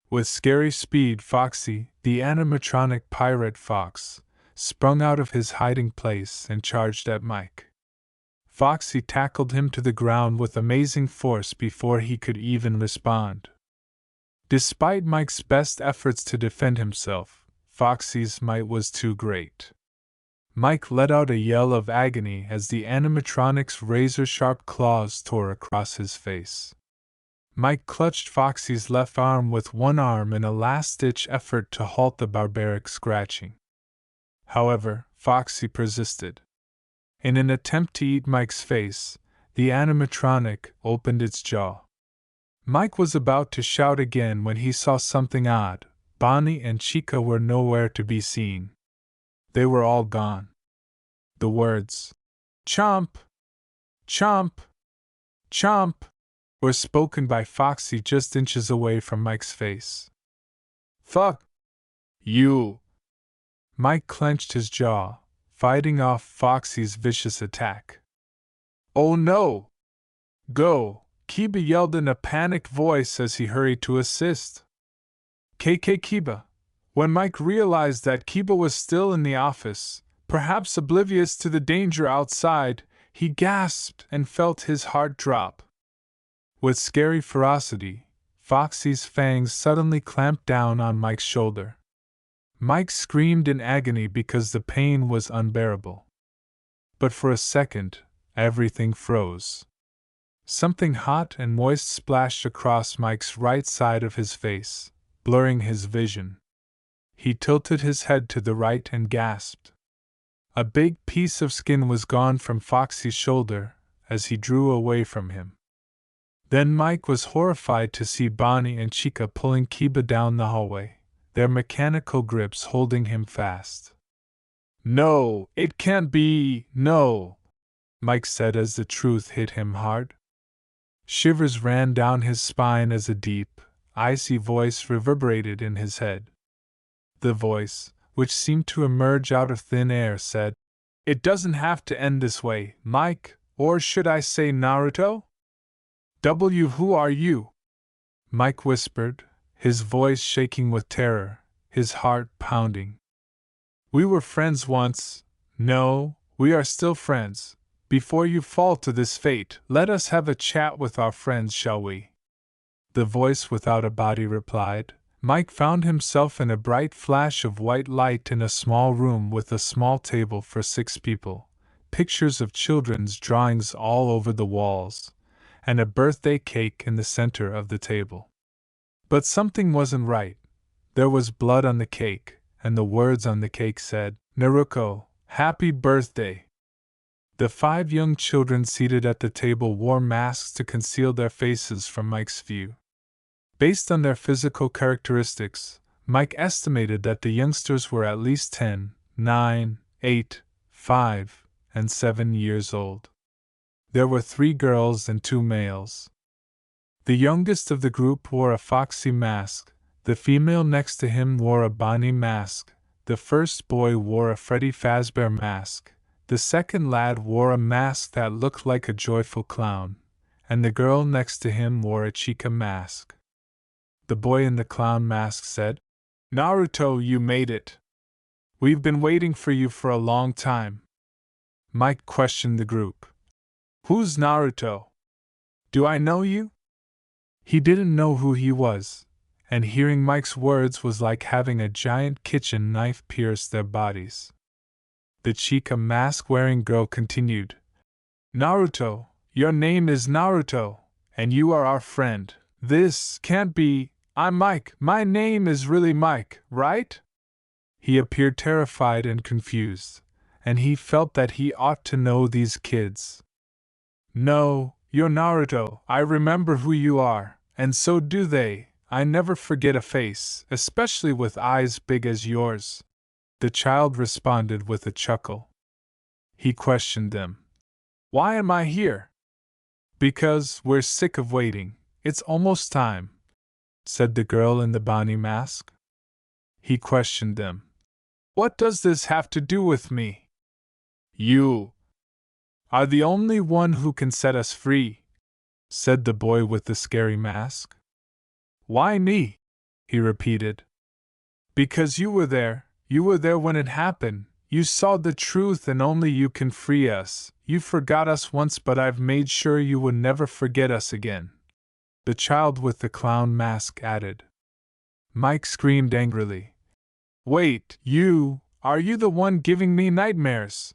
With scary speed, Foxy, the animatronic pirate fox, sprung out of his hiding place and charged at Mike. Foxy tackled him to the ground with amazing force before he could even respond. Despite Mike's best efforts to defend himself, Foxy's might was too great. Mike let out a yell of agony as the animatronic's razor-sharp claws tore across his face. Mike clutched Foxy's left arm with one arm in a last-ditch effort to halt the barbaric scratching. However, Foxy persisted. In an attempt to eat Mike's face, the animatronic opened its jaw. Mike was about to shout again when he saw something odd. Bonnie and Chica were nowhere to be seen. They were all gone. The words, "Chomp! Chomp! Chomp!" were spoken by Foxy just inches away from Mike's face. "Fuck! You!" Mike clenched his jaw, fighting off Foxy's vicious attack. "Oh no! Go!" Kiba yelled in a panicked voice as he hurried to assist. "KK Kiba." When Mike realized that Kiba was still in the office, perhaps oblivious to the danger outside, he gasped and felt his heart drop. With scary ferocity, Foxy's fangs suddenly clamped down on Mike's shoulder. Mike screamed in agony because the pain was unbearable. But for a second, everything froze. Something hot and moist splashed across Mike's right side of his face, blurring his vision. He tilted his head to the right and gasped. A big piece of skin was gone from Foxy's shoulder as he drew away from him. Then Mike was horrified to see Bonnie and Chica pulling Kiba down the hallway, their mechanical grips holding him fast. "No, it can't be, no," Mike said as the truth hit him hard. Shivers ran down his spine as a deep, icy voice reverberated in his head. The voice, which seemed to emerge out of thin air, said, "It doesn't have to end this way, Mike, or should I say Naruto? Who are you?" Mike whispered, his voice shaking with terror, his heart pounding. "We were friends once. No, we are still friends. Before you fall to this fate, let us have a chat with our friends, shall we?" The voice without a body replied. Mike found himself in a bright flash of white light in a small room with a small table for 6 people, pictures of children's drawings all over the walls, and a birthday cake in the center of the table. But something wasn't right. There was blood on the cake, and the words on the cake said, "Naruto, happy birthday." The 5 young children seated at the table wore masks to conceal their faces from Mike's view. Based on their physical characteristics, Mike estimated that the youngsters were at least 10, 9, 8, 5, and 7 years old. There were 3 girls and 2 males. The youngest of the group wore a Foxy mask, the female next to him wore a Bonnie mask, The first boy wore a Freddy Fazbear mask, the second lad wore a mask that looked like a joyful clown, and the girl next to him wore a Chica mask. The boy in the clown mask said, "Naruto, you made it. We've been waiting for you for a long time." Mike questioned the group. "Who's Naruto? Do I know you?" He didn't know who he was, and hearing Mike's words was like having a giant kitchen knife pierce their bodies. The Chica mask-wearing girl continued, "Naruto, your name is Naruto, and you are our friend. This can't be. I'm Mike. My name is really Mike, right?" He appeared terrified and confused, and he felt that he ought to know these kids. "No, you're Naruto. I remember who you are, and so do they. I never forget a face, especially with eyes big as yours," the child responded with a chuckle. He questioned them. "Why am I here?" "Because we're sick of waiting. It's almost time," said the girl in the Bonnie mask. He questioned them. "What does this have to do with me?" "You are the only one who can set us free," said the boy with the scary mask. "Why me?" he repeated. "Because you were there when it happened. You saw the truth and only you can free us. You forgot us once, but I've made sure you would never forget us again," the child with the clown mask added. Mike screamed angrily. "Wait, are you the one giving me nightmares?"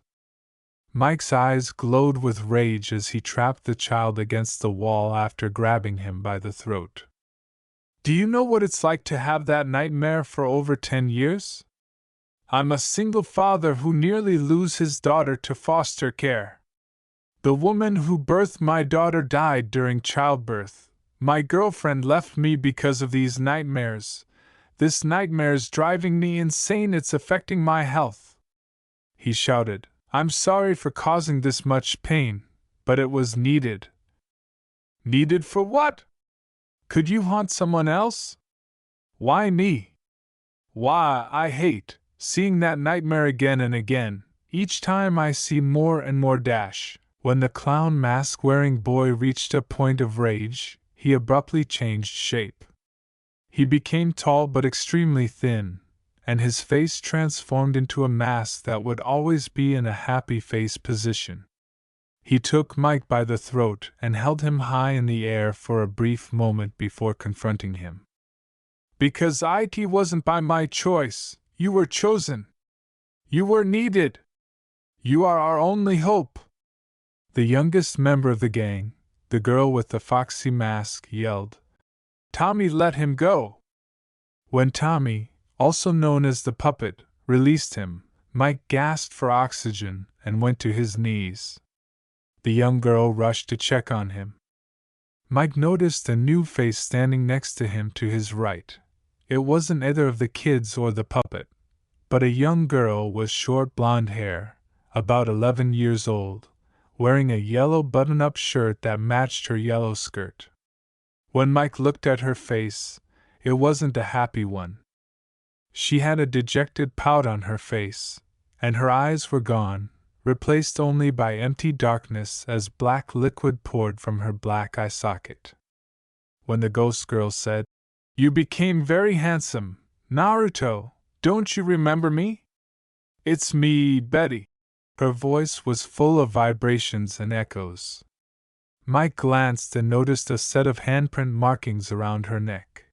Mike's eyes glowed with rage as he trapped the child against the wall after grabbing him by the throat. "Do you know what it's like to have that nightmare for over 10 years? I'm a single father who nearly lose his daughter to foster care. The woman who birthed my daughter died during childbirth. My girlfriend left me because of these nightmares. This nightmare's driving me insane. It's affecting my health," he shouted. "I'm sorry for causing this much pain, but it was needed." "Needed for what? Could you haunt someone else?" "Why me? Why, I hate seeing that nightmare again and again. Each time I see more and more dash." When the clown mask-wearing boy reached a point of rage, he abruptly changed shape. He became tall but extremely thin, and his face transformed into a mask that would always be in a happy face position. He took Mike by the throat and held him high in the air for a brief moment before confronting him. "Because it wasn't by my choice, you were chosen. You were needed. You are our only hope." The youngest member of the gang, the girl with the foxy mask, yelled, "Tommy, let him go!" When Tommy, also known as the puppet, released him, Mike gasped for oxygen and went to his knees. The young girl rushed to check on him. Mike noticed a new face standing next to him to his right. It wasn't either of the kids or the puppet, but a young girl with short blonde hair, about 11 years old, wearing a yellow button-up shirt that matched her yellow skirt. When Mike looked at her face, it wasn't a happy one. She had a dejected pout on her face, and her eyes were gone, replaced only by empty darkness as black liquid poured from her black eye socket. When the ghost girl said, "You became very handsome, Naruto, don't you remember me?" "It's me, Betty." Her voice was full of vibrations and echoes. Mike glanced and noticed a set of handprint markings around her neck.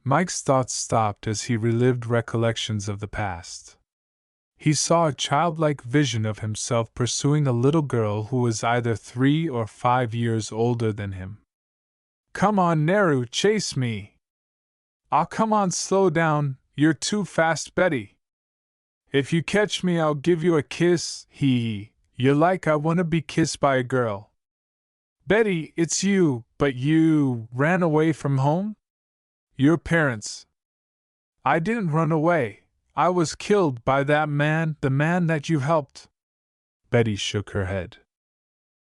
Mike's thoughts stopped as he relived recollections of the past. He saw a childlike vision of himself pursuing a little girl who was either 3 or 5 years older than him. "Come on, Naru, chase me!" "Ah, come on, slow down, you're too fast, Betty." "If you catch me, I'll give you a kiss, you're like I wanna be kissed by a girl." "Betty, it's you, but you ran away from home?" "Your parents." "I didn't run away. I was killed by that man, the man that you helped." Betty shook her head.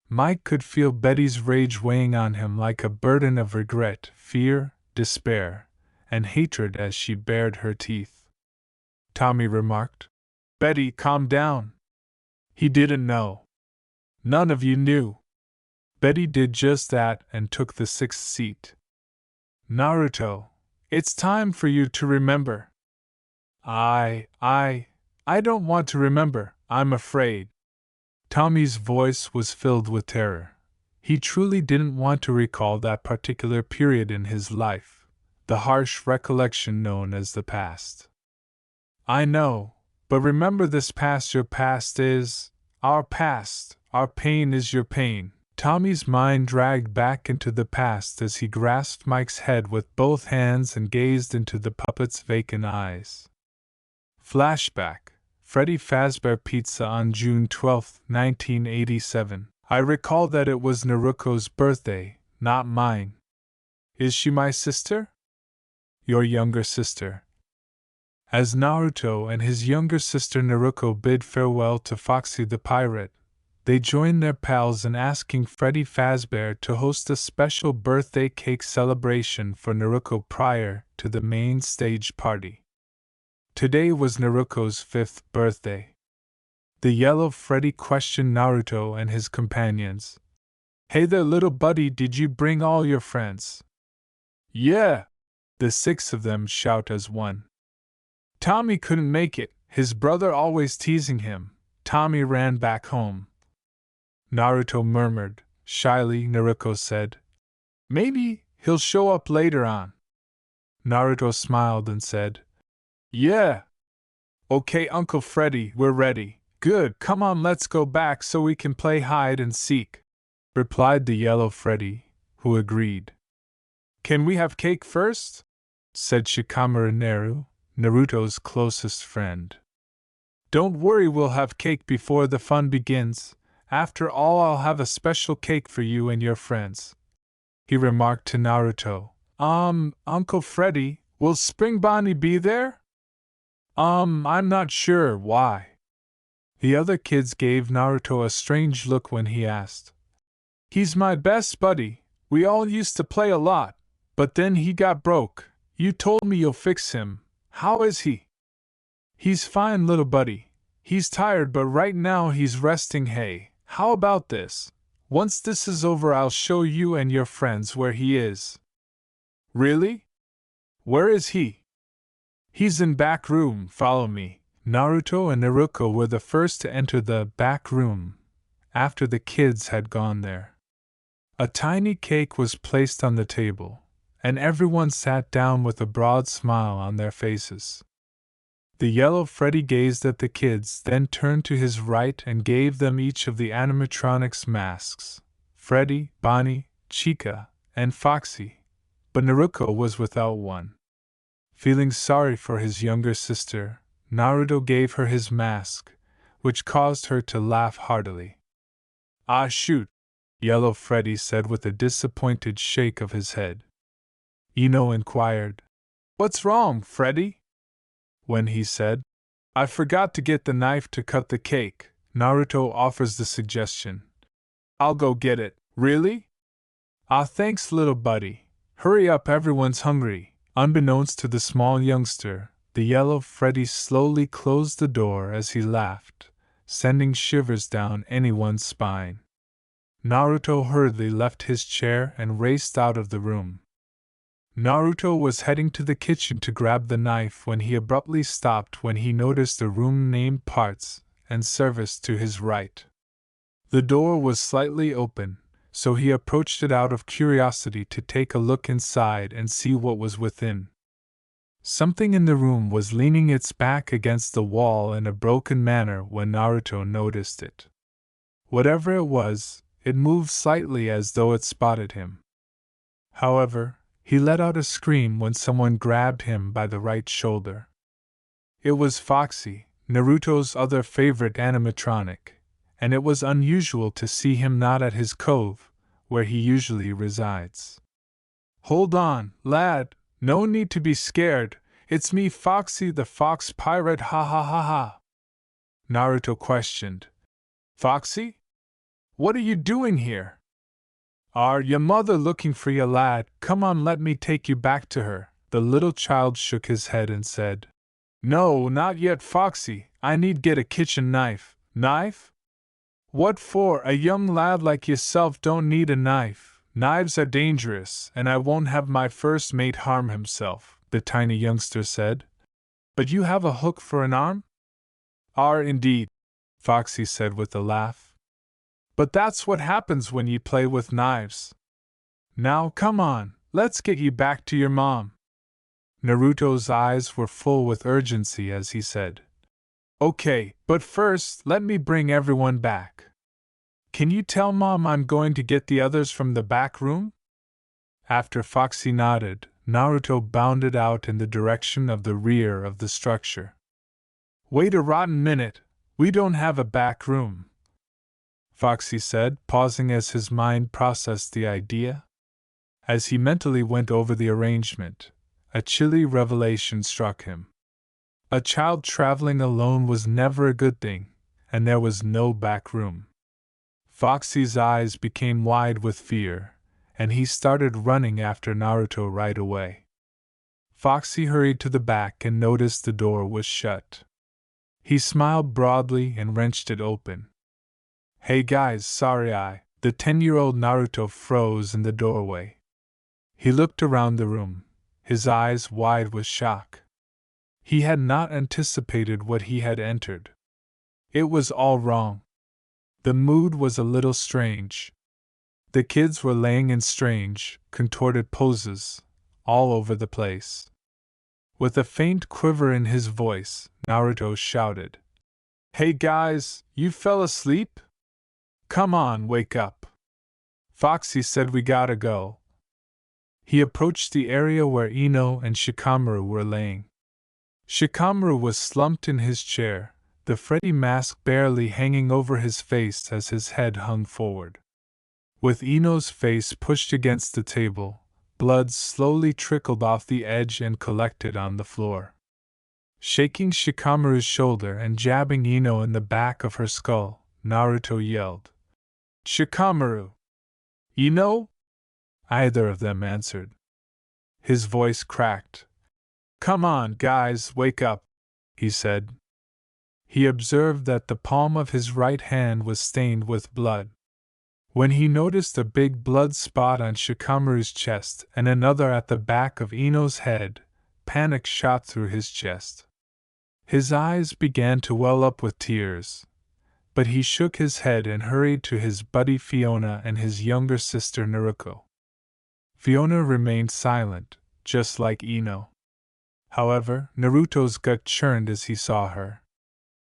Mike could feel Betty's rage weighing on him like a burden of regret, fear, despair, and hatred as she bared her teeth. Tommy remarked. Betty, calm down. He didn't know. None of you knew. Betty did just that and took the sixth seat. Naruto, it's time for you to remember. I don't want to remember, I'm afraid. Tommy's voice was filled with terror. He truly didn't want to recall that particular period in his life, the harsh recollection known as the past. I know, but remember this past. Your past is our past. Our pain is your pain. Tommy's mind dragged back into the past as he grasped Mike's head with both hands and gazed into the puppet's vacant eyes. Flashback. Freddy Fazbear Pizza on June 12, 1987. I recall that it was Naruko's birthday, not mine. Is she my sister? Your younger sister. As Naruto and his younger sister Naruko bid farewell to Foxy the pirate, they joined their pals in asking Freddy Fazbear to host a special birthday cake celebration for Naruko prior to the main stage party. Today was Naruko's 5th birthday. The yellow Freddy questioned Naruto and his companions. Hey there, little buddy, did you bring all your friends? Yeah! The 6 of them shout as one. Tommy couldn't make it, his brother always teasing him. Tommy ran back home. Naruto murmured. Shyly, Naruko said, maybe he'll show up later on. Naruto smiled and said, yeah. Okay, Uncle Freddy, we're ready. Good, come on, let's go back so we can play hide and seek, replied the yellow Freddy, who agreed. Can we have cake first? Said Shikamaru Neru, Naruto's closest friend. Don't worry, we'll have cake before the fun begins. After all, I'll have a special cake for you and your friends, he remarked to Naruto. Uncle Freddy, will Spring Bonnie be there? I'm not sure. Why? The other kids gave Naruto a strange look when he asked. He's my best buddy. We all used to play a lot, but then he got broke. You told me you'll fix him. How is he? He's fine, little buddy. He's tired, but right now he's resting. Hey, how about this? Once this is over, I'll show you and your friends where he is. Really? Where is he? He's in back room, follow me. Naruto and Naruko were the first to enter the back room, after the kids had gone there. A tiny cake was placed on the table, and everyone sat down with a broad smile on their faces. The yellow Freddy gazed at the kids, then turned to his right and gave them each of the animatronics masks, Freddy, Bonnie, Chica, and Foxy, but Naruko was without one. Feeling sorry for his younger sister, Naruto gave her his mask, which caused her to laugh heartily. Ah shoot, Yellow Freddy said with a disappointed shake of his head. Ino inquired, What's wrong, Freddy? When he said, I forgot to get the knife to cut the cake, Naruto offers the suggestion. I'll go get it. Really? Ah, thanks, little buddy. Hurry up, everyone's hungry. Unbeknownst to the small youngster, the yellow Freddy slowly closed the door as he laughed, sending shivers down anyone's spine. Naruto hurriedly left his chair and raced out of the room. Naruto was heading to the kitchen to grab the knife when he abruptly stopped when he noticed a room named Parts and Service to his right. The door was slightly open, so he approached it out of curiosity to take a look inside and see what was within. Something in the room was leaning its back against the wall in a broken manner when Naruto noticed it. Whatever it was, it moved slightly as though it spotted him. However, he let out a scream when someone grabbed him by the right shoulder. It was Foxy, Naruto's other favorite animatronic, and it was unusual to see him not at his cove, where he usually resides. Hold on, lad, no need to be scared, it's me, Foxy the Fox Pirate, ha ha ha ha. Naruto questioned. Foxy? What are you doing here? Are your mother looking for you, lad? Come on, let me take you back to her. The little child shook his head and said, No, not yet, Foxy. I need get a kitchen knife. Knife? What for? A young lad like yourself don't need a knife. Knives are dangerous, and I won't have my first mate harm himself, the tiny youngster said. But you have a hook for an arm? Indeed, Foxy said with a laugh. But that's what happens when you play with knives. Now come on, let's get you back to your mom. Naruto's eyes were full with urgency as he said, Okay, but first, let me bring everyone back. Can you tell Mom I'm going to get the others from the back room? After Foxy nodded, Naruto bounded out in the direction of the rear of the structure. Wait a rotten minute, we don't have a back room, Foxy said, pausing as his mind processed the idea. As he mentally went over the arrangement, a chilly revelation struck him. A child traveling alone was never a good thing, and there was no back room. Foxy's eyes became wide with fear, and he started running after Naruto right away. Foxy hurried to the back and noticed the door was shut. He smiled broadly and wrenched it open. Hey guys, sorry the 10-year-old Naruto froze in the doorway. He looked around the room, his eyes wide with shock. He had not anticipated what he had entered. It was all wrong. The mood was a little strange. The kids were laying in strange, contorted poses, all over the place. With a faint quiver in his voice, Naruto shouted, Hey guys, you fell asleep? Come on, wake up. Foxy said we gotta go. He approached the area where Ino and Shikamaru were laying. Shikamaru was slumped in his chair, the Freedy mask barely hanging over his face as his head hung forward. With Ino's face pushed against the table, blood slowly trickled off the edge and collected on the floor. Shaking Shikamaru's shoulder and jabbing Ino in the back of her skull, Naruto yelled, Shikamaru! Ino? Either of them answered. His voice cracked. Come on, guys, wake up, he said. He observed that the palm of his right hand was stained with blood. When he noticed a big blood spot on Shikamaru's chest and another at the back of Ino's head, panic shot through his chest. His eyes began to well up with tears, but he shook his head and hurried to his buddy Fiona and his younger sister Naruto. Fiona remained silent, just like Ino. However, Naruto's gut churned as he saw her.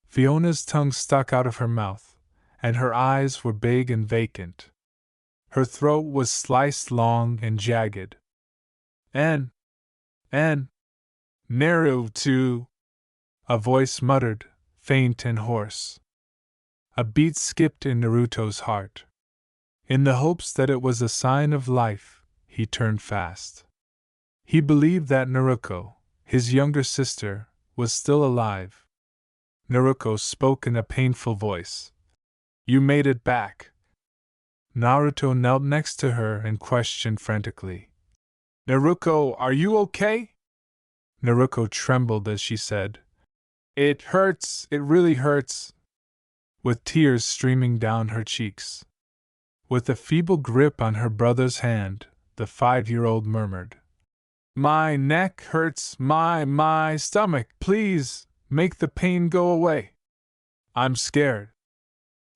Fiona's tongue stuck out of her mouth, and her eyes were big and vacant. Her throat was sliced long and jagged. Naruto, a voice muttered, faint and hoarse. A beat skipped in Naruto's heart. In the hopes that it was a sign of life, he turned fast. He believed that Naruto, his younger sister, was still alive. Naruto spoke in a painful voice. You made it back. Naruto knelt next to her and questioned frantically. Naruto, are you okay? Naruto trembled as she said, It hurts, it really hurts, with tears streaming down her cheeks. With a feeble grip on her brother's hand, the 5-year-old murmured, My neck hurts, my stomach, please, make the pain go away. I'm scared.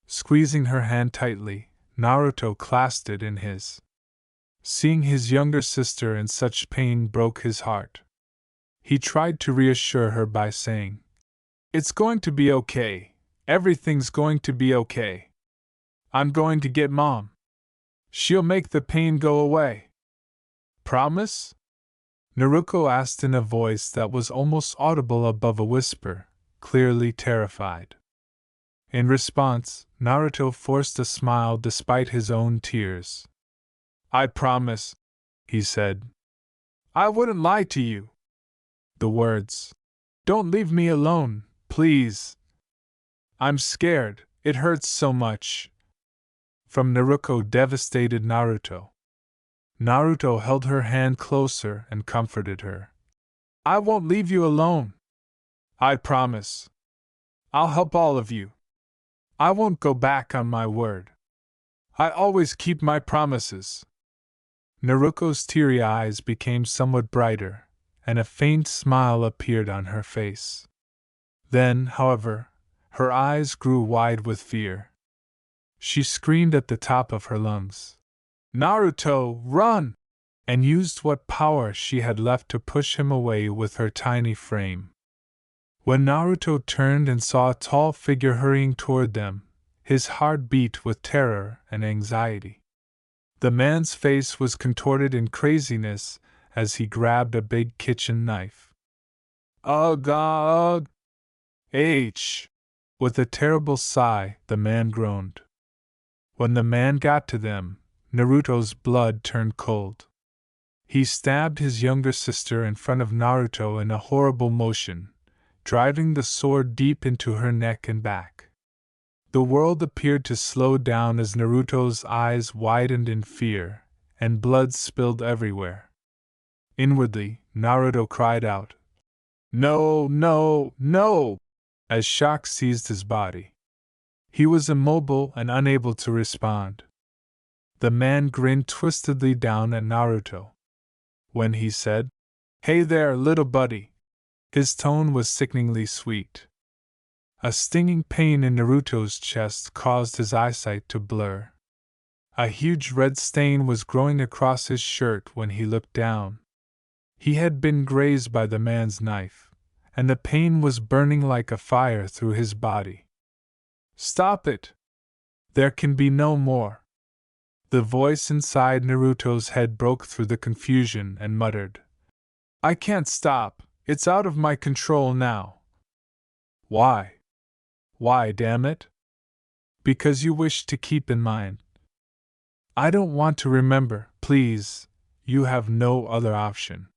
Squeezing her hand tightly, Naruto clasped it in his. Seeing his younger sister in such pain broke his heart. He tried to reassure her by saying, It's going to be okay. Everything's going to be okay. I'm going to get Mom. She'll make the pain go away. Promise? Naruto asked in a voice that was almost audible above a whisper, clearly terrified. In response, Naruto forced a smile despite his own tears. I promise, he said. I wouldn't lie to you. The words, Don't leave me alone, please. I'm scared, it hurts so much. From Naruto devastated Naruto. Naruto held her hand closer and comforted her. I won't leave you alone. I promise. I'll help all of you. I won't go back on my word. I always keep my promises. Naruko's teary eyes became somewhat brighter, and a faint smile appeared on her face. Then, however, her eyes grew wide with fear. She screamed at the top of her lungs, "Naruto, run!" and used what power she had left to push him away with her tiny frame. When Naruto turned and saw a tall figure hurrying toward them, his heart beat with terror and anxiety. The man's face was contorted in craziness as he grabbed a big kitchen knife. Ugh, ugh! H! With a terrible sigh, the man groaned. When the man got to them, Naruto's blood turned cold. He stabbed his younger sister in front of Naruto in a horrible motion, driving the sword deep into her neck and back. The world appeared to slow down as Naruto's eyes widened in fear, and blood spilled everywhere. Inwardly, Naruto cried out, "No, no, no!" as shock seized his body. He was immobile and unable to respond. The man grinned twistedly down at Naruto. When he said, "Hey there, little buddy," his tone was sickeningly sweet. A stinging pain in Naruto's chest caused his eyesight to blur. A huge red stain was growing across his shirt when he looked down. He had been grazed by the man's knife, and the pain was burning like a fire through his body. "Stop it! There can be no more!" The voice inside Naruto's head broke through the confusion and muttered, "I can't stop, it's out of my control now." "Why? Why, damn it?" "Because you wish to keep in mind." "I don't want to remember, please, you have no other option."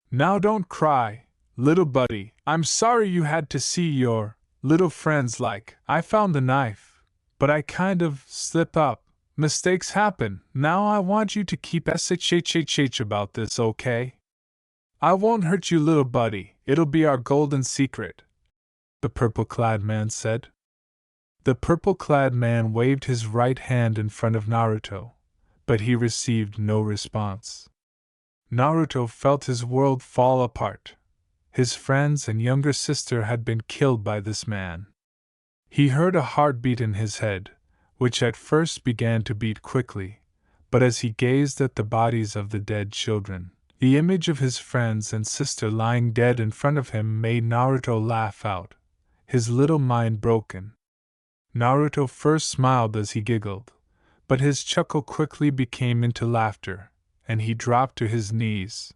"Now don't cry, little buddy, I'm sorry you had to see your little friends like. I found the knife, but I kind of slip up. Mistakes happen. Now I want you to keep shh about this, okay? I won't hurt you, little buddy, it'll be our golden secret," the purple-clad man said. The purple-clad man waved his right hand in front of Naruto, but he received no response. Naruto felt his world fall apart. His friends and younger sister had been killed by this man. He heard a heartbeat in his head, which at first began to beat quickly, but as he gazed at the bodies of the dead children, the image of his friends and sister lying dead in front of him made Naruto laugh out, his little mind broken. Naruto first smiled as he giggled, but his chuckle quickly became into laughter, and he dropped to his knees.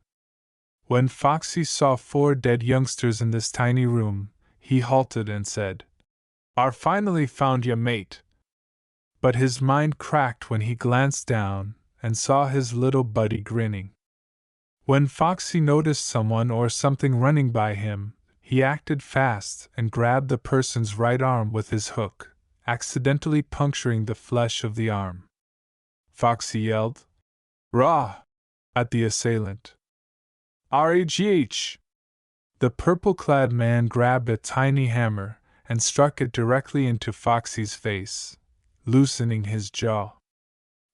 When Foxy saw 4 dead youngsters in this tiny room, he halted and said, "Our finally found ya, mate." But his mind cracked when he glanced down and saw his little buddy grinning. When Foxy noticed someone or something running by him, he acted fast and grabbed the person's right arm with his hook, accidentally puncturing the flesh of the arm. Foxy yelled, "Rah!" at the assailant. "RAGH!" The purple-clad man grabbed a tiny hammer and struck it directly into Foxy's face, loosening his jaw.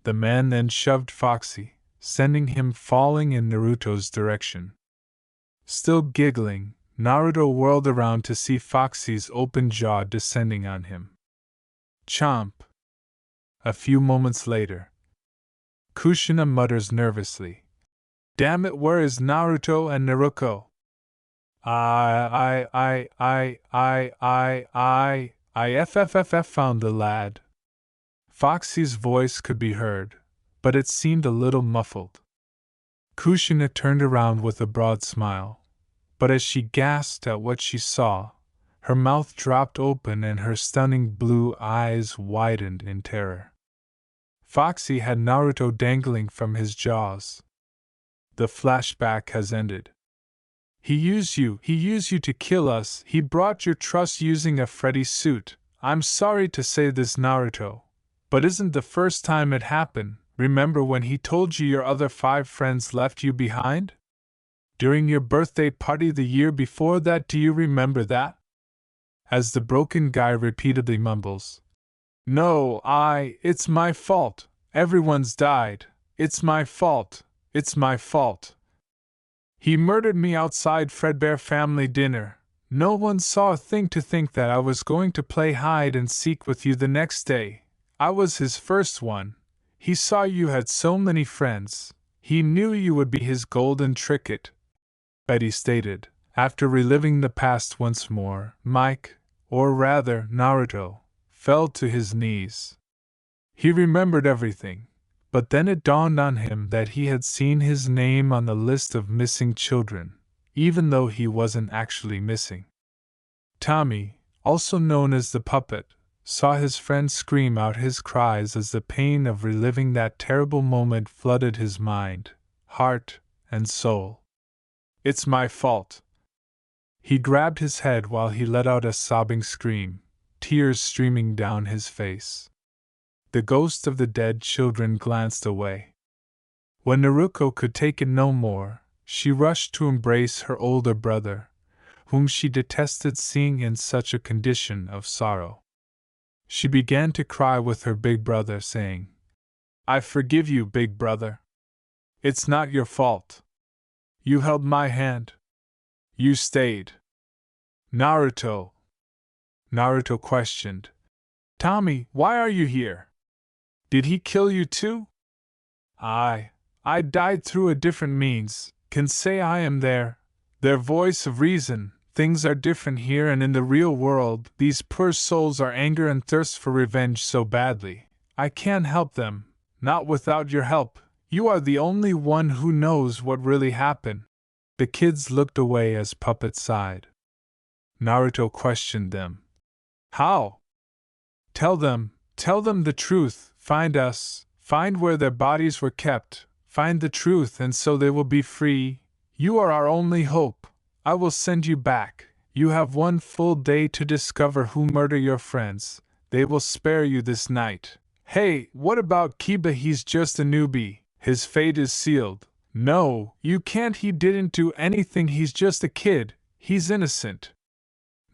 The man then shoved Foxy, sending him falling in Naruto's direction. Still giggling, Naruto whirled around to see Foxy's open jaw descending on him. Chomp! A few moments later, Kushina mutters nervously, "Damn it, where is Naruto and Naruko?" I found the lad." Foxy's voice could be heard, but it seemed a little muffled. Kushina turned around with a broad smile, but as she gasped at what she saw, her mouth dropped open and her stunning blue eyes widened in terror. Foxy had Naruto dangling from his jaws. The flashback has ended. He used you to kill us. He brought your trust using a Freddy suit. I'm sorry to say this, Naruto, but isn't the first time it happened. Remember when he told you your other 5 friends left you behind? During your birthday party the year before that, do you remember that? As the broken guy repeatedly mumbles. No, it's my fault. Everyone's died. It's my fault. It's my fault. He murdered me outside Fredbear family dinner. No one saw a thing to think that I was going to play hide and seek with you the next day. I was his first one. He saw you had so many friends. He knew you would be his golden trinket, Betty stated, after reliving the past once more. Mike, or rather Naruto, fell to his knees. He remembered everything, but then it dawned on him that he had seen his name on the list of missing children, even though he wasn't actually missing. Tommy, also known as the puppet, saw his friend scream out his cries as the pain of reliving that terrible moment flooded his mind, heart, and soul. It's my fault. He grabbed his head while he let out a sobbing scream, tears streaming down his face. The ghosts of the dead children glanced away. When Naruto could take it no more, she rushed to embrace her older brother, whom she detested seeing in such a condition of sorrow. She began to cry with her big brother, saying, I forgive you, big brother. It's not your fault. You held my hand. You stayed. Naruto questioned. Tommy, why are you here? Did he kill you too? I died through a different means. Can say I am their voice of reason. Things are different here and in the real world. These poor souls are anger and thirst for revenge so badly. I can't help them, not without your help. You are the only one who knows what really happened. The kids looked away as Puppet sighed. Naruto questioned them. How? Tell them the truth. Find us, find where their bodies were kept, find the truth, and so they will be free. You are our only hope. I will send you back. You have 1 full day to discover who murdered your friends. They will spare you this night. Hey, what about Kiba? He's just a newbie. His fate is sealed. No, you can't. He didn't do anything. He's just a kid. He's innocent.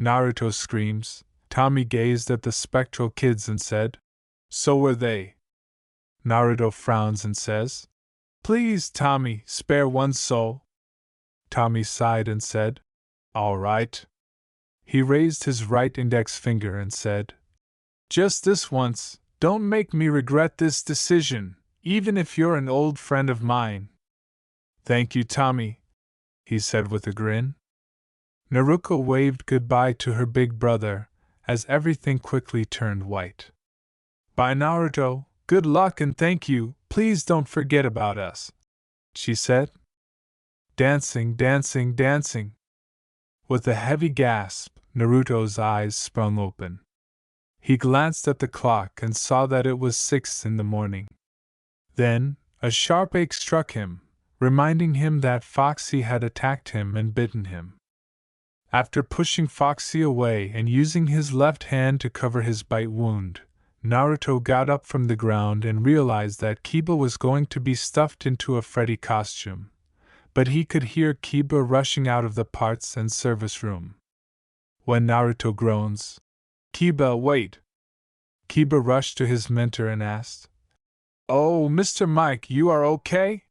Naruto screams. Tommy gazed at the spectral kids and said, So were they. Naruto frowns and says, Please, Tommy, spare one soul. Tommy sighed and said, All right. He raised his right index finger and said, Just this once, don't make me regret this decision, even if you're an old friend of mine. Thank you, Tommy, he said with a grin. Naruto waved goodbye to her big brother, as everything quickly turned white. Bye, Naruto, good luck and thank you, please don't forget about us, she said. Dancing, dancing, dancing. With a heavy gasp, Naruto's eyes sprung open. He glanced at the clock and saw that it was 6 in the morning. Then, a sharp ache struck him, reminding him that Foxy had attacked him and bitten him. After pushing Foxy away and using his left hand to cover his bite wound, Naruto got up from the ground and realized that Kiba was going to be stuffed into a Freddy costume. But he could hear Kiba rushing out of the parts and service room. When Naruto groans, Kiba, wait! Kiba rushed to his mentor and asked, Oh, Mr. Mike, you are okay?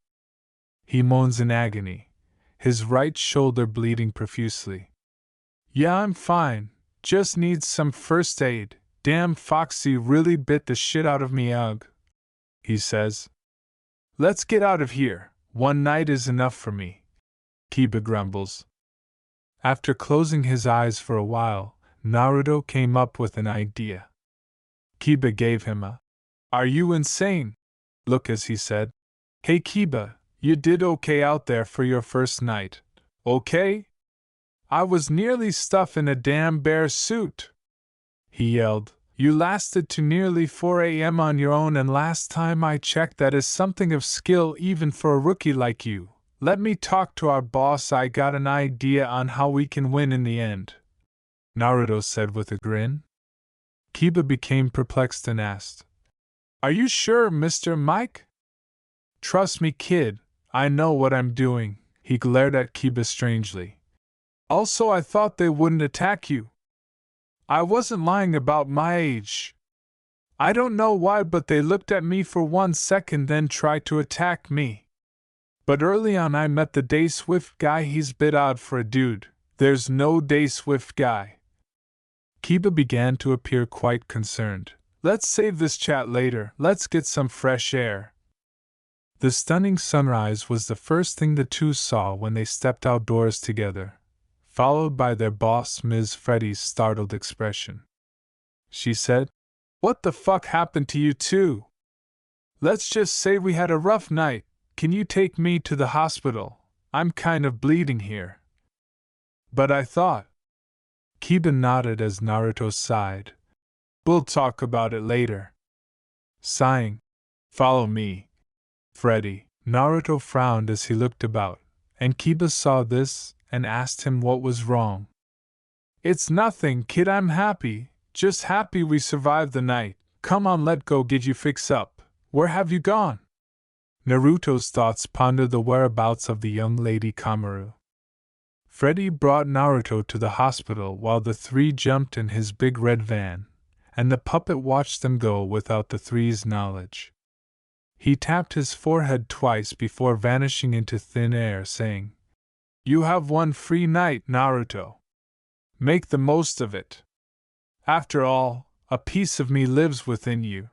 He moans in agony, his right shoulder bleeding profusely. Yeah, I'm fine, just needs some first aid. Damn, Foxy really bit the shit out of me, ugh, he says. Let's get out of here. 1 night is enough for me, Kiba grumbles. After closing his eyes for a while, Naruto came up with an idea. Kiba gave him a, Are you insane? Look as he said, Hey Kiba, you did okay out there for your first night, okay? I was nearly stuffed in a damn bear suit, he yelled. You lasted to nearly 4 a.m. on your own, and last time I checked that is something of skill even for a rookie like you. Let me talk to our boss, I got an idea on how we can win in the end, Naruto said with a grin. Kiba became perplexed and asked, Are you sure, Mr. Mike? Trust me, kid, I know what I'm doing, He glared at Kiba strangely. Also, I thought they wouldn't attack you. I wasn't lying about my age. I don't know why, but they looked at me for 1 second, then tried to attack me. But early on I met the Day Swift guy. He's a bit odd for a dude. There's no Day Swift guy. Kiba began to appear quite concerned. Let's save this chat later. Let's get some fresh air. The stunning sunrise was the first thing the two saw when they stepped outdoors together, followed by their boss Ms. Freddie's startled expression. She said, "What the fuck happened to you two? Let's just say we had a rough night. Can you take me to the hospital? I'm kind of bleeding here." "But I thought..." Kiba nodded as Naruto sighed. "We'll talk about it later." Sighing, "Follow me, Freddie." Naruto frowned as he looked about, and Kiba saw this and asked him what was wrong. "It's nothing, kid, I'm happy. Just happy we survived the night. Come on, let go get you fix up. Where have you gone?" Naruto's thoughts pondered the whereabouts of the young lady Kamaru. Freddie brought Naruto to the hospital while the three jumped in his big red van, and the puppet watched them go without the three's knowledge. He tapped his forehead twice before vanishing into thin air, saying, "You have one free night, Naruto. Make the most of it. After all, a piece of me lives within you."